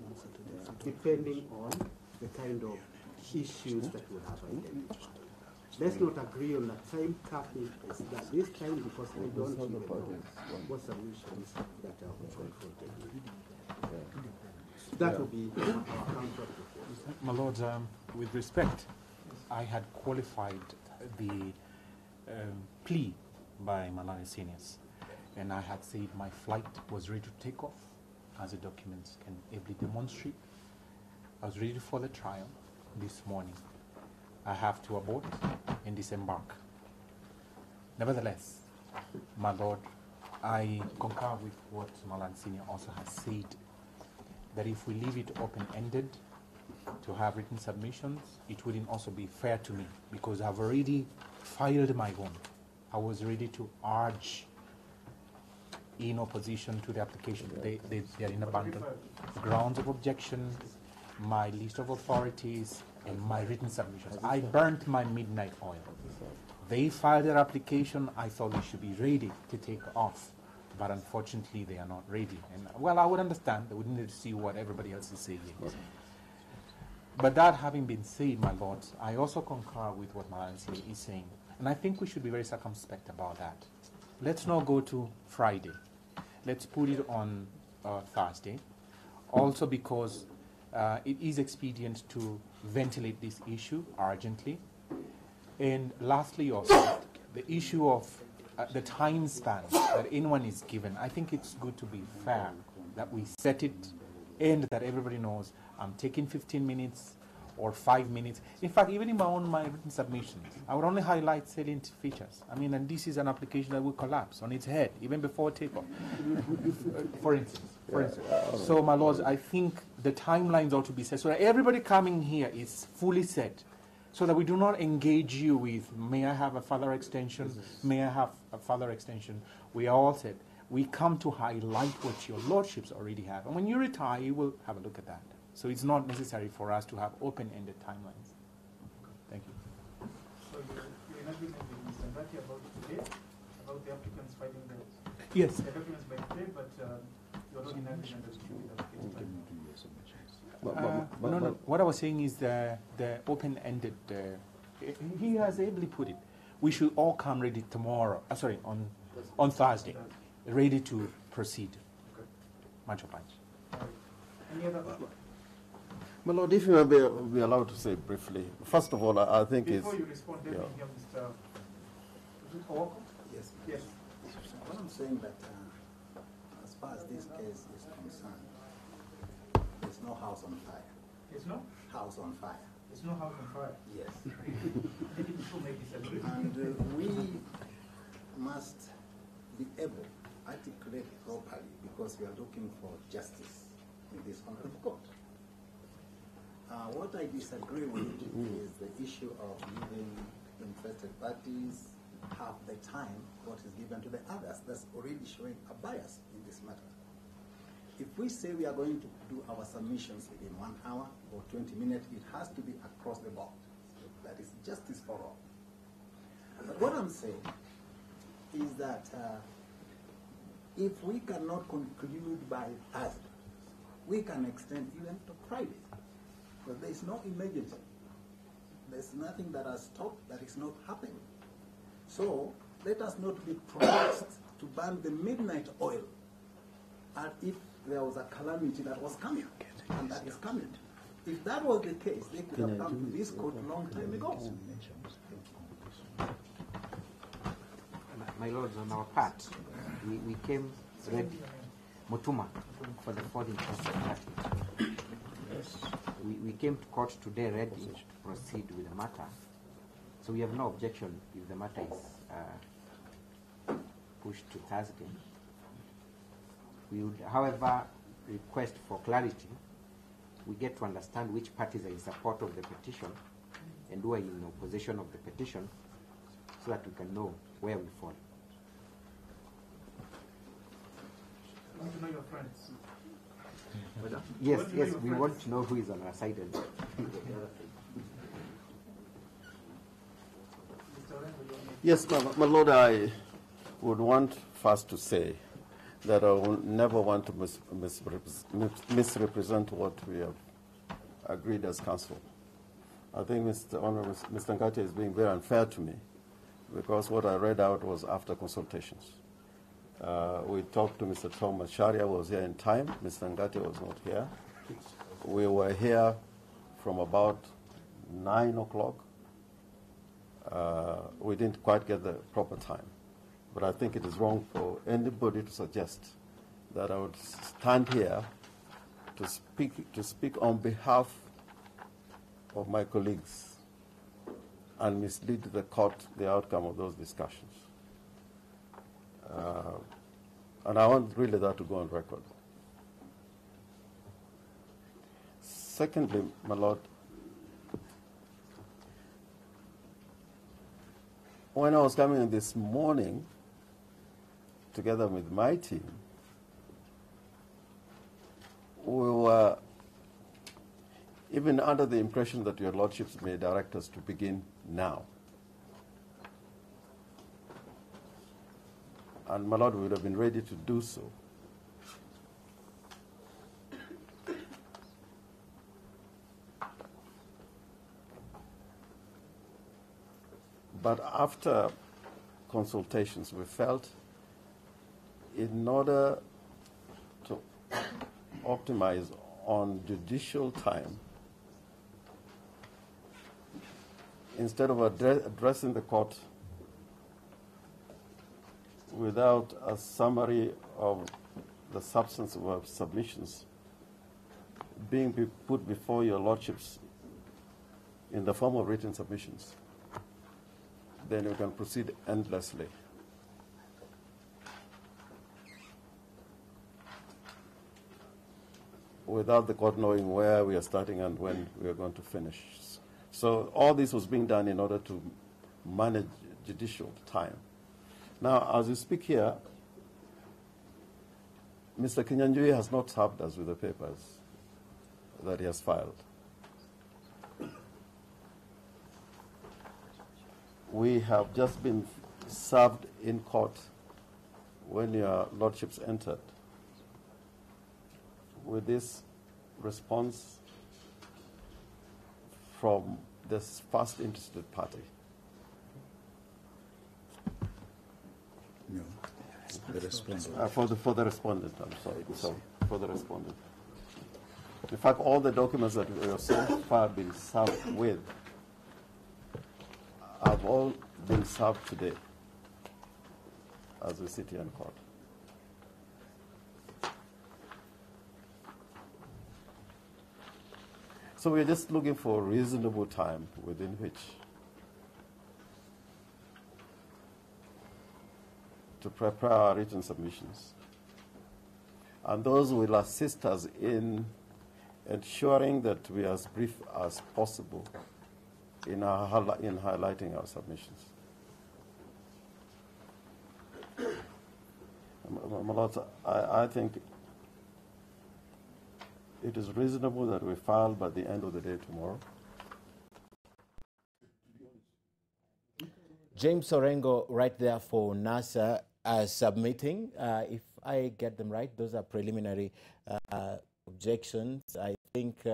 depending on the kind of issues that we have identified. Let's not agree on a time cap at this time, because we don't even know what solutions that are confronted. That will be our counter. My Lord, with respect, I had qualified the plea by Malani Seniors. And I had said my flight was ready to take off, as the documents can ably demonstrate. I was ready for the trial this morning. I have to abort and disembark. Nevertheless, my Lord, I concur with what Malan Senior also has said, that if we leave it open-ended to have written submissions, it wouldn't also be fair to me, because I've already filed my own. I was ready to urge in opposition to the application. They are in abundant grounds of objection, my list of authorities, and my written submissions. I burnt my midnight oil. They filed their application. I thought we should be ready to take off. but unfortunately they are not ready. And well, I would understand. They would need to see what everybody else is saying. Okay. But that having been said, my lord, I also concur with what Malansi is saying. And I think we should be very circumspect about that. Let's not go to Friday. Let's put it on Thursday. Also because it is expedient to ventilate this issue urgently. And lastly also, the issue of the time span that anyone is given. I think it's good to be fair, that we set it and that everybody knows I'm taking 15 minutes or 5 minutes. In fact, even in my written submissions, I would only highlight salient features. I mean, and this is an application that will collapse on its head even before takeoff, for instance. So, my lords, I think the timelines ought to be set so that everybody coming here is fully set, so that we do not engage you with, may I have a further extension? May I have a further extension? We are all set. We come to highlight what your lordships already have. And when you retire, you will have a look at that. So it's not necessary for us to have open-ended timelines. Thank you. So you're not going to be Mr. Ngati about today, about the applicants filing Yes. the documents by today, but you're not in agreement as to the applicants. No. What I was saying is the open-ended. He has ably put it. We should all come ready tomorrow. On Thursday, ready to proceed. Okay. Much obliged. Any other? My lord, if you may be allowed to say briefly, first of all, I think before you respond, let me hear Mr. Owoko. Yes. Yes. What I'm saying that as far as this case is concerned, there's no house on fire. There's no? House on fire. There's no house on fire. Yes. Many people may disagree. And we must be able to articulate properly because we are looking for justice in this honorable court. What I disagree with is the issue of giving interested parties half the time what is given to the others. That's already showing a bias in this matter. If we say we are going to do our submissions within 1 hour or 20 minutes, it has to be across the board. That is justice for all. But what I'm saying is that if we cannot conclude by Thursday, we can extend even to Friday. But there is no emergency. There's nothing that has stopped, that is not happening. So let us not be promised to burn the midnight oil and if there was a calamity that was coming, and that is coming. If that was the case, they could have come to this court a long time ago. My lords, on our part, we came ready, Mutuma, for the 4th interested party. We came to court today ready to proceed with the matter. So we have no objection if the matter is pushed to Thursday. We would, however, request for clarity. We get to understand which parties are in support of the petition and who are in opposition of the petition so that we can know where we fall. I want to know your friends. Yes, we want to know who is on our side. And yes, my lord, I would want first to say that I will never want to misrepresent what we have agreed as council. I think Mr. Ngati is being very unfair to me because what I read out was after consultations. We talked to Mr. Thomas Sharia, was here in time. Mr. Ngati was not here. We were here from about 9 o'clock. We didn't quite get the proper time. But I think it is wrong for anybody to suggest that I would stand here to speak on behalf of my colleagues and mislead the court the outcome of those discussions. And I want really that to go on record. Secondly, my lord, when I was coming in this morning, together with my team, we were even under the impression that your lordships may direct us to begin now. and my Lord would have been ready to do so. But after consultations, we felt in order to optimize on judicial time, instead of addressing the court without a summary of the substance of our submissions being put before your lordships in the form of written submissions, then you can proceed endlessly. Without the court knowing where we are starting and when we are going to finish. So all this was being done in order to manage judicial time. Now, as we speak here, Mr. Kinyanjui has not served us with the papers that he has filed. We have just been served in court when your lordships entered with this response from this first interested party. No, the respondent. For the respondent, I'm sorry, for the respondent. In fact, all the documents that we have so far been served with have all been served today as we sit here in court. So we're just looking for a reasonable time within which to prepare our written submissions. And those will assist us in ensuring that we are as brief as possible in highlighting our submissions. My Lord, I think it is reasonable that we file by the end of the day tomorrow. James Orengo, right there for NASA, submitting. If I get them right, those are preliminary objections. I think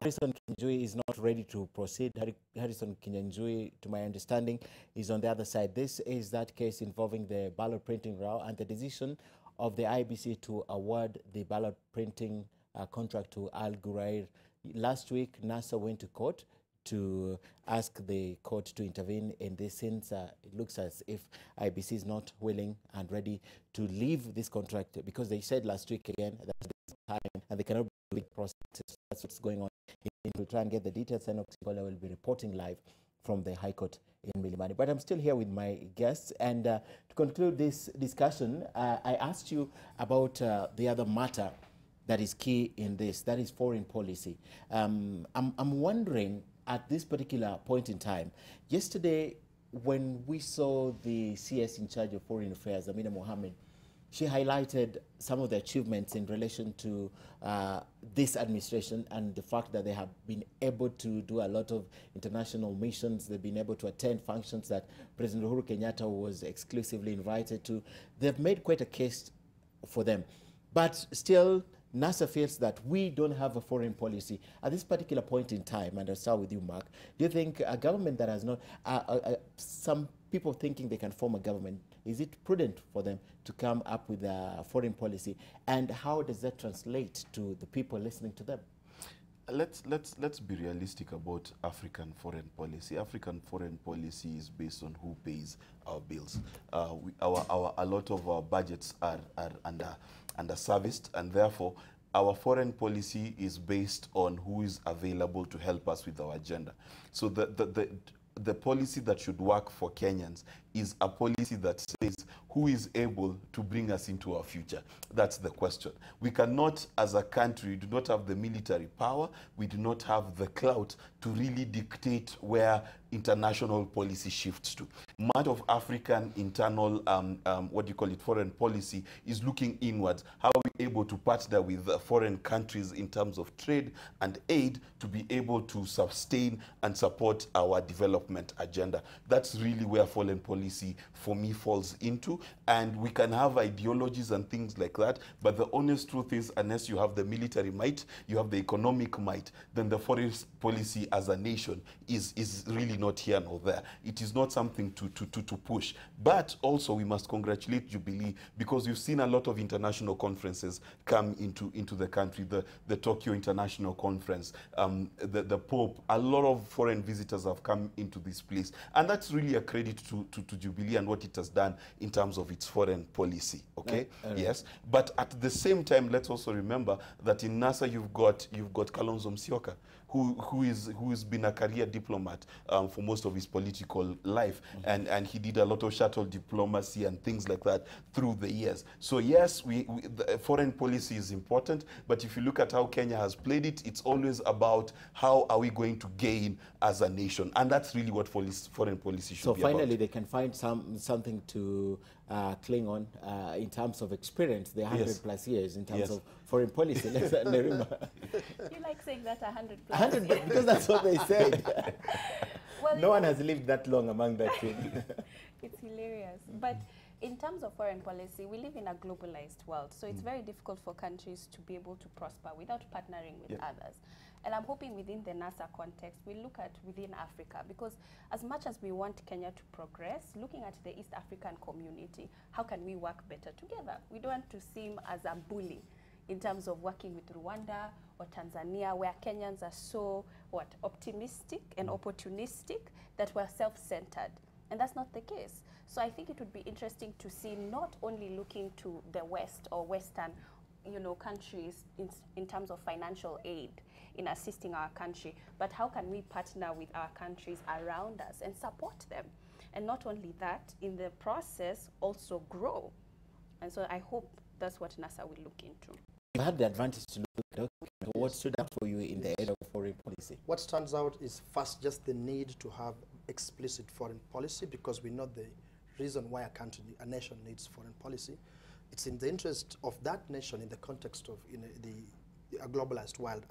Harrison Kinyanjui is not ready to proceed. Harrison Kinyanjui, to my understanding, is on the other side. This is that case involving the ballot printing row and the decision of the IBC to award the ballot printing contract to Al Ghurair. Last week, NASA went to court to ask the court to intervene in this, since it looks as if IBC is not willing and ready to leave this contract, because they said last week again that there's time and they cannot do the process. That's what's going on. We'll try and get the details, and I will be reporting live from the High Court in Milimani. But I'm still here with my guests, and to conclude this discussion, I asked you about the other matter that is key in this, that is foreign policy. I'm wondering, at this particular point in time, yesterday when we saw the CS in charge of foreign affairs, Amina Mohammed, she highlighted some of the achievements in relation to this administration and the fact that they have been able to do a lot of international missions. They've been able to attend functions that President Uhuru Kenyatta was exclusively invited to. They've made quite a case for them. But still, NASA feels that we don't have a foreign policy at this particular point in time. And I'll start with you, Mark. Do you think a government that has not, some people thinking they can form a government, is it prudent for them to come up with a foreign policy? And how does that translate to the people listening to them? Let's be realistic about African foreign policy. African foreign policy is based on who pays our bills. A lot of our budgets are under-serviced, and therefore our foreign policy is based on who is available to help us with our agenda. So the policy that should work for Kenyans is a policy that says who is able to bring us into our future. That's the question. We cannot, as a country, do not have the military power, we do not have the clout to really dictate where international policy shifts to. Much of African internal, foreign policy is looking inwards. How are we able to partner with foreign countries in terms of trade and aid to be able to sustain and support our development? development agenda. That's really where foreign policy, for me, falls into. And we can have ideologies and things like that, but the honest truth is, unless you have the military might, you have the economic might, then the foreign policy as a nation is really not here nor there. It is not something to push. But also we must congratulate Jubilee, because we've seen a lot of international conferences come into the country, the Tokyo International Conference, the Pope. A lot of foreign visitors have come into this place, and that's really a credit to Jubilee and what it has done in terms of its foreign policy. Okay, yes, but at the same time, let's also remember that in NASA you've got Kalonzo Musyoka, who has been a career diplomat for most of his political life, and he did a lot of shuttle diplomacy and things like that through the years. So yes, the foreign policy is important, but if you look at how Kenya has played it, it's always about how are we going to gain as a nation, and that's really what foreign policy should be about. So finally, they can find something to cling on in terms of experience, the 100+ years in terms of foreign policy. You like saying that 100+? 100, because that's what they said. Well, no one has lived that long among that team. It's hilarious. But in terms of foreign policy, we live in a globalized world, so it's very difficult for countries to be able to prosper without partnering with others. And I'm hoping within the NASA context, we look at within Africa, because as much as we want Kenya to progress, looking at the East African community, how can we work better together? We don't want to seem as a bully in terms of working with Rwanda or Tanzania, where Kenyans are so, optimistic and opportunistic that we're self-centered. And that's not the case. So I think it would be interesting to see not only looking to the West or Western, countries in terms of financial aid in assisting our country, but how can we partner with our countries around us and support them? And not only that, in the process, also grow. And so I hope that's what NASA will look into. You had the advantage to look at the document. What stood out for you in the area of foreign policy? What stands out is first just the need to have explicit foreign policy, because we know the reason why a nation needs foreign policy. It's in the interest of that nation in the context of a globalized world.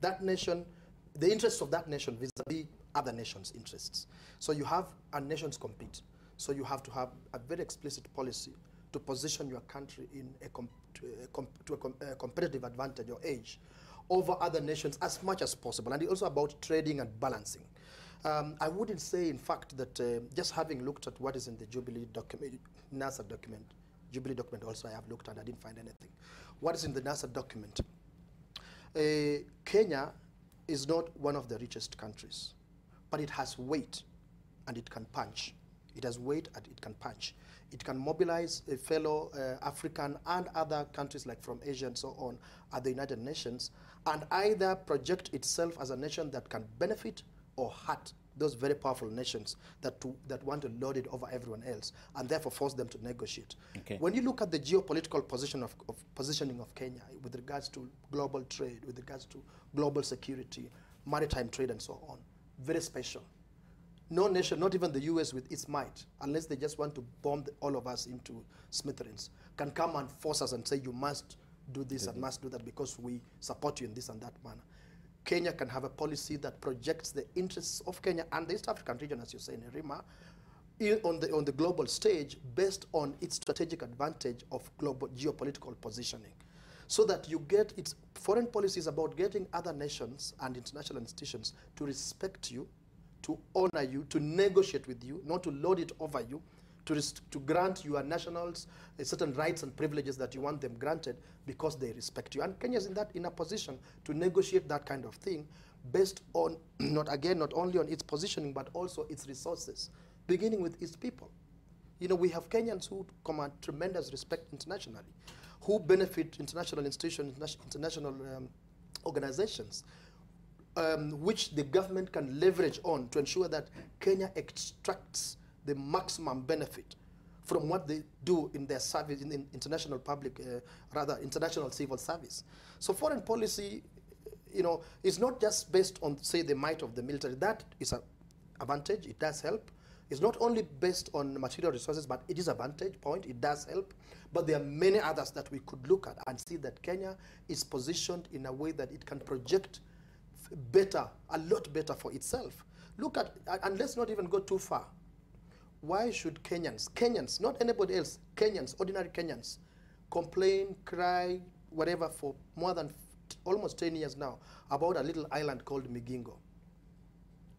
That nation, the interests of that nation vis-a-vis other nations' interests. So you have, and nations compete. So you have to have a very explicit policy to position your country in a competitive advantage or edge over other nations as much as possible. And it's also about trading and balancing. I wouldn't say, in fact, that just having looked at what is in the Jubilee document, NASA document, Jubilee document also I have looked at, I didn't find anything. What is in the NASA document? Kenya is not one of the richest countries, but it has weight and it can punch. It has weight and it can punch. It can mobilize a fellow African and other countries like from Asia and so on at the United Nations, and either project itself as a nation that can benefit or hurt those very powerful nations that want to lord it over everyone else, and therefore force them to negotiate. Okay. When you look at the geopolitical positioning of Kenya with regards to global trade, with regards to global security, maritime trade and so on, very special. No nation, not even the US with its might, unless they just want to bomb all of us into smithereens, can come and force us and say you must do this and must do that because we support you in this and that manner. Kenya can have a policy that projects the interests of Kenya and the East African region, as you say, Nerima, on the global stage based on its strategic advantage of global geopolitical positioning. So that you get its foreign policy is about getting other nations and international institutions to respect you, to honor you, to negotiate with you, not to lord it over you, to grant your nationals certain rights and privileges that you want them granted because they respect you. And Kenya is in a position to negotiate that kind of thing based on, not only on its positioning, but also its resources, beginning with its people. We have Kenyans who command tremendous respect internationally, who benefit international institutions, international organizations, which the government can leverage on to ensure that Kenya extracts the maximum benefit from what they do in their service, in international international civil service. So foreign policy, is not just based on, say, the might of the military. That is an advantage, it does help. It's not only based on material resources, but it is a vantage point, it does help. But there are many others that we could look at and see that Kenya is positioned in a way that it can project better, a lot better for itself. Look at, and let's not even go too far. Why should Kenyans, not anybody else, Kenyans, ordinary Kenyans, complain, cry, whatever for more than almost 10 years now about a little island called Migingo?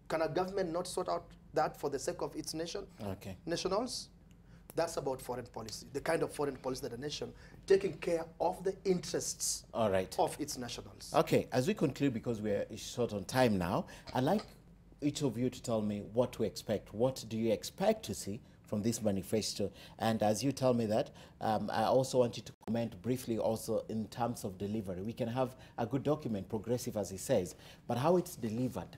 Can a government not sort out that for the sake of its nation, nationals? That's about foreign policy, the kind of foreign policy that a nation taking care of the interests of its nationals. Okay, as we conclude, because we're short on time now, I'd like each of you to tell me what to expect. What do you expect to see from this manifesto? And as you tell me that, I also want you to comment briefly also in terms of delivery. We can have a good document, progressive as he says, but how it's delivered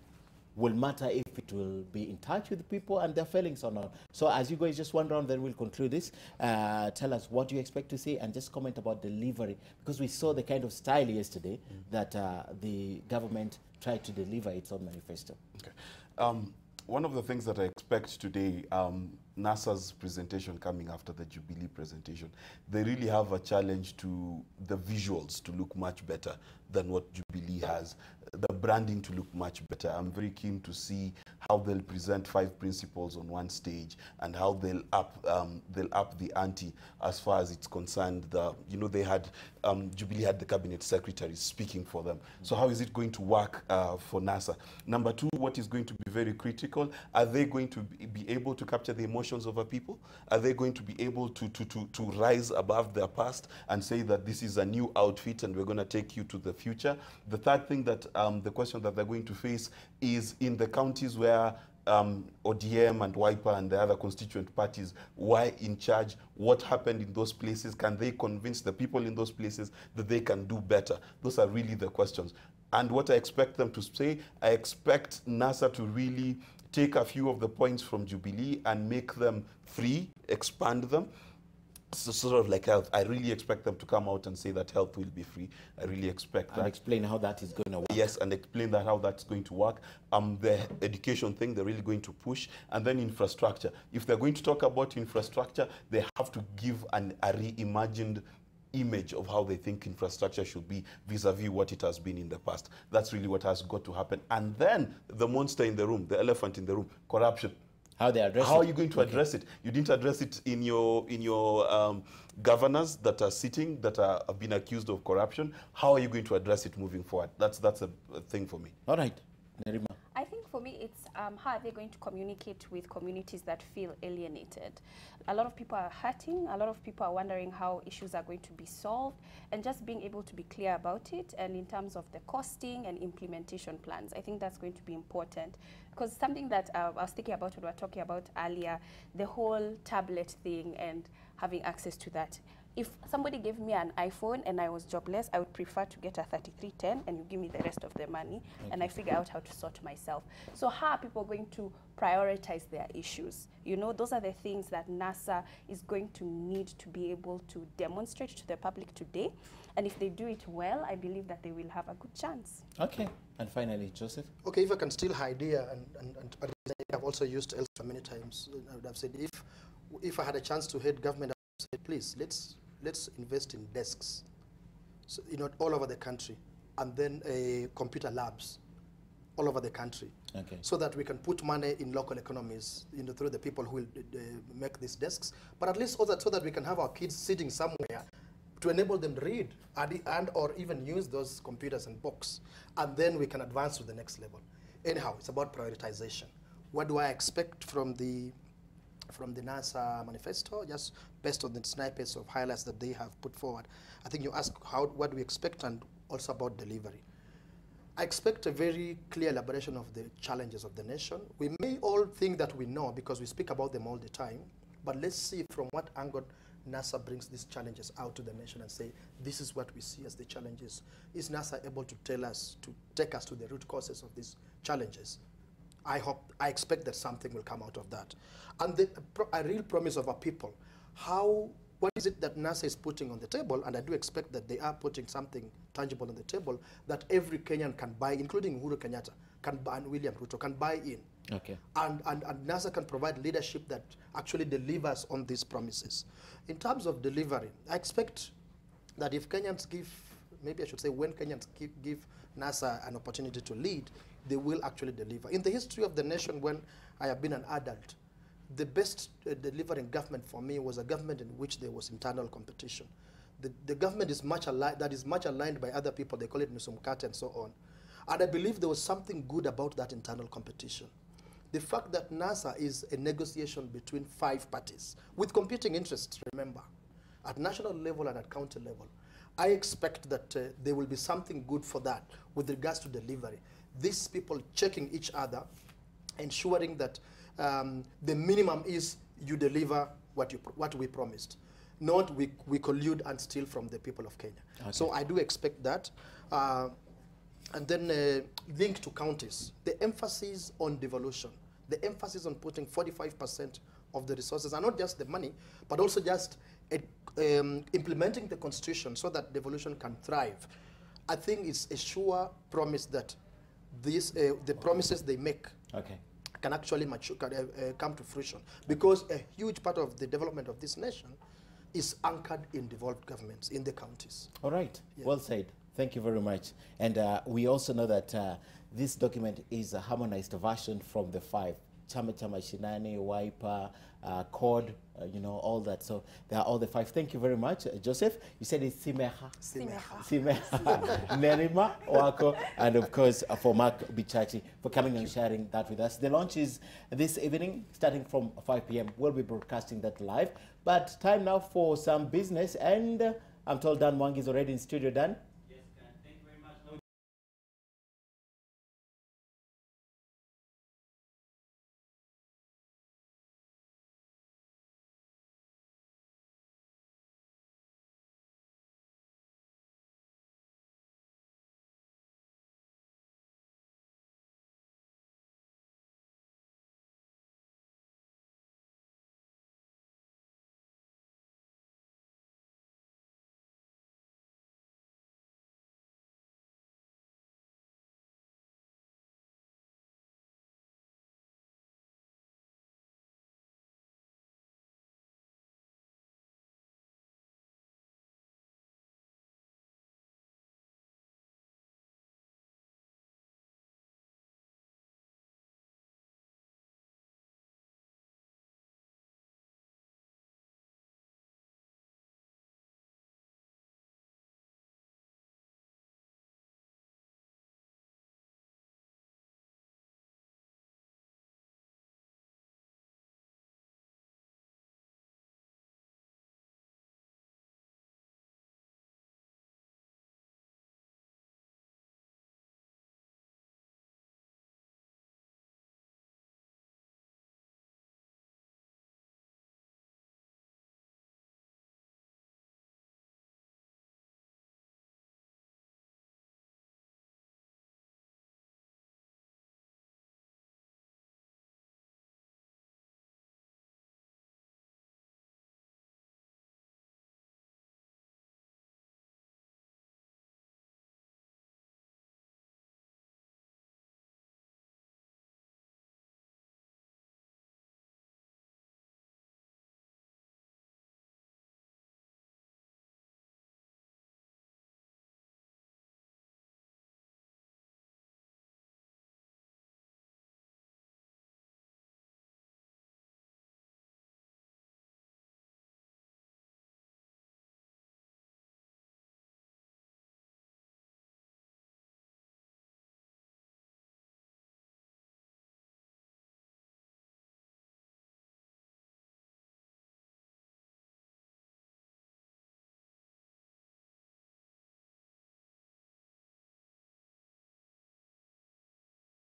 will matter if it will be in touch with the people and their feelings or not. So as you guys just one round, then we'll conclude this. Tell us what you expect to see and just comment about delivery, because we saw the kind of style yesterday that the government tried to deliver its own manifesto. Okay. One of the things that I expect today, NASA's presentation coming after the Jubilee presentation, they really have a challenge to the visuals to look much better than what Jubilee has, the branding to look much better. I'm very keen to see how they'll present 5 principles on one stage and how they'll up the ante as far as it's concerned. They had Jubilee had the cabinet secretaries speaking for them. So how is it going to work for NASA? Number 2, what is going to be very critical? Are they going to be able to capture the emotions of our people? Are they going to be able to rise above their past and say that this is a new outfit and we're going to take you to the future? The third thing that the question that they're going to face is in the counties where ODM and Wiper and the other constituent parties were in charge, what happened in those places? Can they convince the people in those places that they can do better? Those are really the questions. And what I expect them to say, I expect NASA to really take a few of the points from Jubilee and make them free, expand them. So sort of like health, I really expect them to come out and say that health will be free. I really expect that. And explain how that is going to work. Yes, and explain that how that's going to work. The education thing, they're really going to push. And then infrastructure. If they're going to talk about infrastructure, they have to give a reimagined image of how they think infrastructure should be vis-a-vis what it has been in the past. That's really what has got to happen. And then the monster in the room, the elephant in the room, corruption. How they address it. How are you going to address it? You didn't address it in your governors that are sitting, that have been accused of corruption. How are you going to address it moving forward? That's a thing for me. All right. Nerima. I think for me, it's how are they going to communicate with communities that feel alienated? A lot of people are hurting. A lot of people are wondering how issues are going to be solved, and just being able to be clear about it. And in terms of the costing and implementation plans, I think that's going to be important, because something that I was thinking about when we were talking about earlier, the whole tablet thing and having access to that. If somebody gave me an iPhone and I was jobless, I would prefer to get a 3310 and you give me the rest of the money and I figure out how to sort myself. So how are people going to prioritize their issues? You know, those are the things that NASA is going to need to be able to demonstrate to the public today. And if they do it well, I believe that they will have a good chance. Okay. And finally, Joseph? Okay, if I can steal her idea, and I've also used elsewhere many times, I would have said if I had a chance to head government, I would say, please, let's invest in desks, so, all over the country, and then computer labs all over the country, so that we can put money in local economies, through the people who will make these desks, but at least so that we can have our kids sitting somewhere to enable them to read and or even use those computers and books, and then we can advance to the next level. Anyhow, it's about prioritization. What do I expect from the NASA manifesto, just based on the snippets of highlights that they have put forward? I think you asked what do we expect, and also about delivery. I expect a very clear elaboration of the challenges of the nation. We may all think that we know because we speak about them all the time, but let's see from what angle NASA brings these challenges out to the nation and say, this is what we see as the challenges. Is NASA able to tell us, to take us to the root causes of these challenges? I expect that something will come out of that. And a real promise of our people. What is it that NASA is putting on the table? And I do expect that they are putting something tangible on the table that every Kenyan can buy, including Uhuru Kenyatta, and William Ruto can buy in. Okay. And NASA can provide leadership that actually delivers on these promises. In terms of delivery, I expect that if Kenyans give, maybe I should say when Kenyans give NASA an opportunity to lead, they will actually deliver. In the history of the nation, when I have been an adult, the best delivering government for me was a government in which there was internal competition. The government is much aligned by other people. They call it Nusumkate and so on. And I believe there was something good about that internal competition. The fact that NASA is a negotiation between 5 parties with competing interests, remember, at national level and at county level. I expect that there will be something good for that with regards to delivery. These people checking each other, ensuring that the minimum is you deliver what we promised, not we collude and steal from the people of Kenya. Okay. So I do expect that. And then linked to counties, the emphasis on devolution, the emphasis on putting 45% of the resources, and not just the money, but also just implementing the constitution so that devolution can thrive. I think it's a sure promise that the promises they make can actually come to fruition, because a huge part of the development of this nation is anchored in devolved governments in the counties. All right, well said. Thank you very much. And we also know that this document is a harmonized version from the 5. Chama Chama Shinani, Wiper, CORD, you know, all that. So they are all the 5. Thank you very much. Joseph, you said it's Simeha. Nerima, Wako, and of course for Mark Bichachi for coming and sharing that with us. The launch is this evening, starting from 5 p.m. We'll be broadcasting that live. But time now for some business, and I'm told Dan Mwangi is already in studio. Dan?